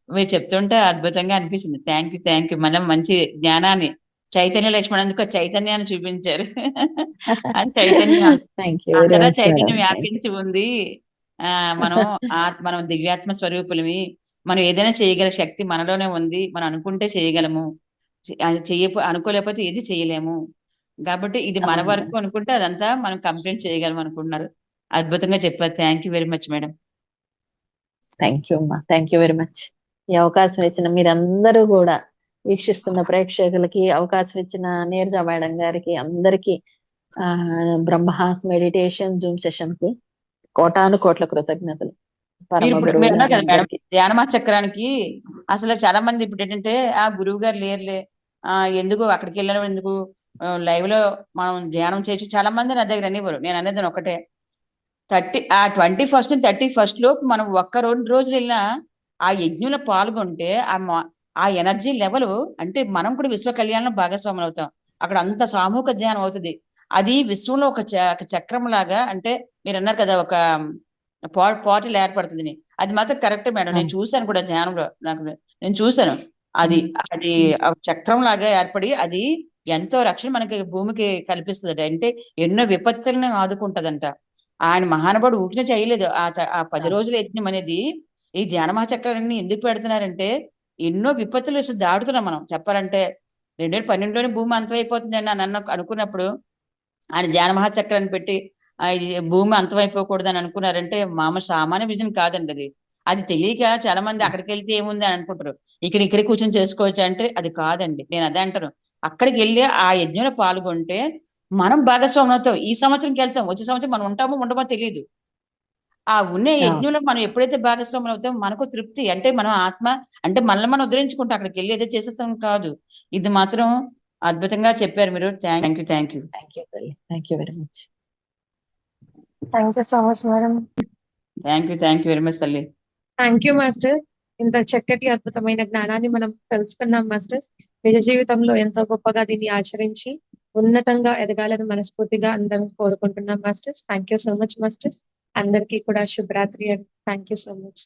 మీరు చెప్తుంటే అద్భుతంగా అనిపిస్తుంది. థ్యాంక్ యూ మనం మంచి జ్ఞానాన్ని చైతన్య లక్ష్మణ్ అందుకు చైతన్యాన్ని చూపించారు. అది చైతన్యం అందరూ చైతన్యం వ్యాపించి ఉంది. మనం దివ్యాత్మ స్వరూపులమి. మనం ఏదైనా చేయగల శక్తి మనలోనే ఉంది. మనం అనుకుంటే చేయగలము, అనుకోలేకపోతే ఏది చేయలేము. కాబట్టి ఇది మన వరకు అనుకుంటే అదంతా మనం కంప్లీట్ చేయగలం అనుకుంటున్నారు. అద్భుతంగా చెప్పారు. Thank you very much madam. Thank you అమ్మా, థ్యాంక్ యూ వెరీ మచ్. ఈ అవకాశం ఇచ్చిన మీరందరూ కూడా, వీక్షిస్తున్న ప్రేక్షకులకి, అవకాశం ఇచ్చిన నీరజ మేడం గారికి, అందరికీ బ్రహ్మహాస్ మెడిటేషన్ జూమ్ సెషన్ కి కోటాను కోట్ల కృతజ్ఞతలు. మీరు పరమ ఇప్పుడు మీరు అన్నారు కదా మేడం, గురువులందరికీ. ధ్యానమా చక్రానికి అసలు చాలా మంది ఇప్పుడు ఏంటంటే ఆ గురువు గారు లేరులే, ఎందుకు అక్కడికి వెళ్ళడం ఎందుకు, లైవ్ లో మనం ధ్యానం చేయొచ్చు. చాలా మంది నా దగ్గర అనేవారు. నేను అనేది ఒకటే, 21st 31st లోపు మనం ఒక్క 2 రోజులు వెళ్ళినా ఆ యజ్ఞంలో పాల్గొంటే ఆ ఎనర్జీ లెవెల్, అంటే మనం కూడా విశ్వ కళ్యాణంలో భాగస్వాములు అవుతాం. అక్కడ అంత సామూహిక ధ్యానం అవుతుంది. అది విశ్వంలో ఒక చక్రం లాగా, అంటే మీరు అన్నారు కదా ఒక పోర్టల్ ఏర్పడుతుంది. అది మాత్రం కరెక్ట్ మేడం. నేను చూశాను కూడా ధ్యానంలో, నేను చూశాను. అది చక్రం లాగా ఏర్పడి అది ఎంతో రక్షణ మనకి భూమికి కల్పిస్తుంది. అంటే ఎన్నో విపత్తులను ఆదుకుంటదంట. ఆయన మహానుభావుడు ఊపిన చేయలేదు. ఆ 10 రోజుల యజ్ఞం అనేది ఈ ధ్యాన మహాచక్రాన్ని ఎందుకు పెడుతున్నారంటే, ఎన్నో విపత్తులు అసలు దాడుతున్నాం మనం. చెప్పాలంటే 2012లోనే భూమి అంతమైపోతుంది అని అనుకున్నప్పుడు ఆయన ధ్యాన మహాచక్రాన్ని పెట్టి ఇది భూమి అంతమైపోకూడదు అని అనుకున్నారంటే సామాన్య విజన్ కాదండి. అది తెలియక చాలా మంది అక్కడికి వెళ్తే ఏముంది అని అనుకుంటారు. ఇక్కడ కూర్చొని చేసుకోవచ్చు అంటే అది కాదండి. నేను అదే అంటాను. అక్కడికి వెళ్ళి ఆ యజ్ఞంలో పాల్గొంటే మనం భాగస్వామ్యం అవుతాం. ఈ సంవత్సరంకి వెళ్తాం, వచ్చే సంవత్సరం మనం ఉంటామో ఉండమో తెలియదు. ఆ ఉన్న యజ్ఞంలో మనం ఎప్పుడైతే భాగస్వాములు అవుతామో మనకు తృప్తి. అంటే మనం ఆత్మ, అంటే మనల్ని మనం ఉద్ధరించుకుంటాం. అక్కడికి వెళ్ళి ఏదో చేసేస్తాం కాదు. ఇది మాత్రం అద్భుతంగా చెప్పారు మీరు. Thank you. Thank you very much. Thank you so much madam. Thank you very much తల్లి. Thank you master. ఇంత చక్కటి అద్భుతమైన జ్ఞానాన్ని మనం తెలుసుకున్నాం మాస్టర్. నిజ జీవితంలో ఎంతో గొప్పగా దీన్ని ఆచరించి ఉన్నతంగా ఎదగాలని మనస్ఫూర్తిగా అందరం కోరుకుంటున్నాం masters. Thank you so much masters. అందరికీ కూడా శుభరాత్రి and thank you so much.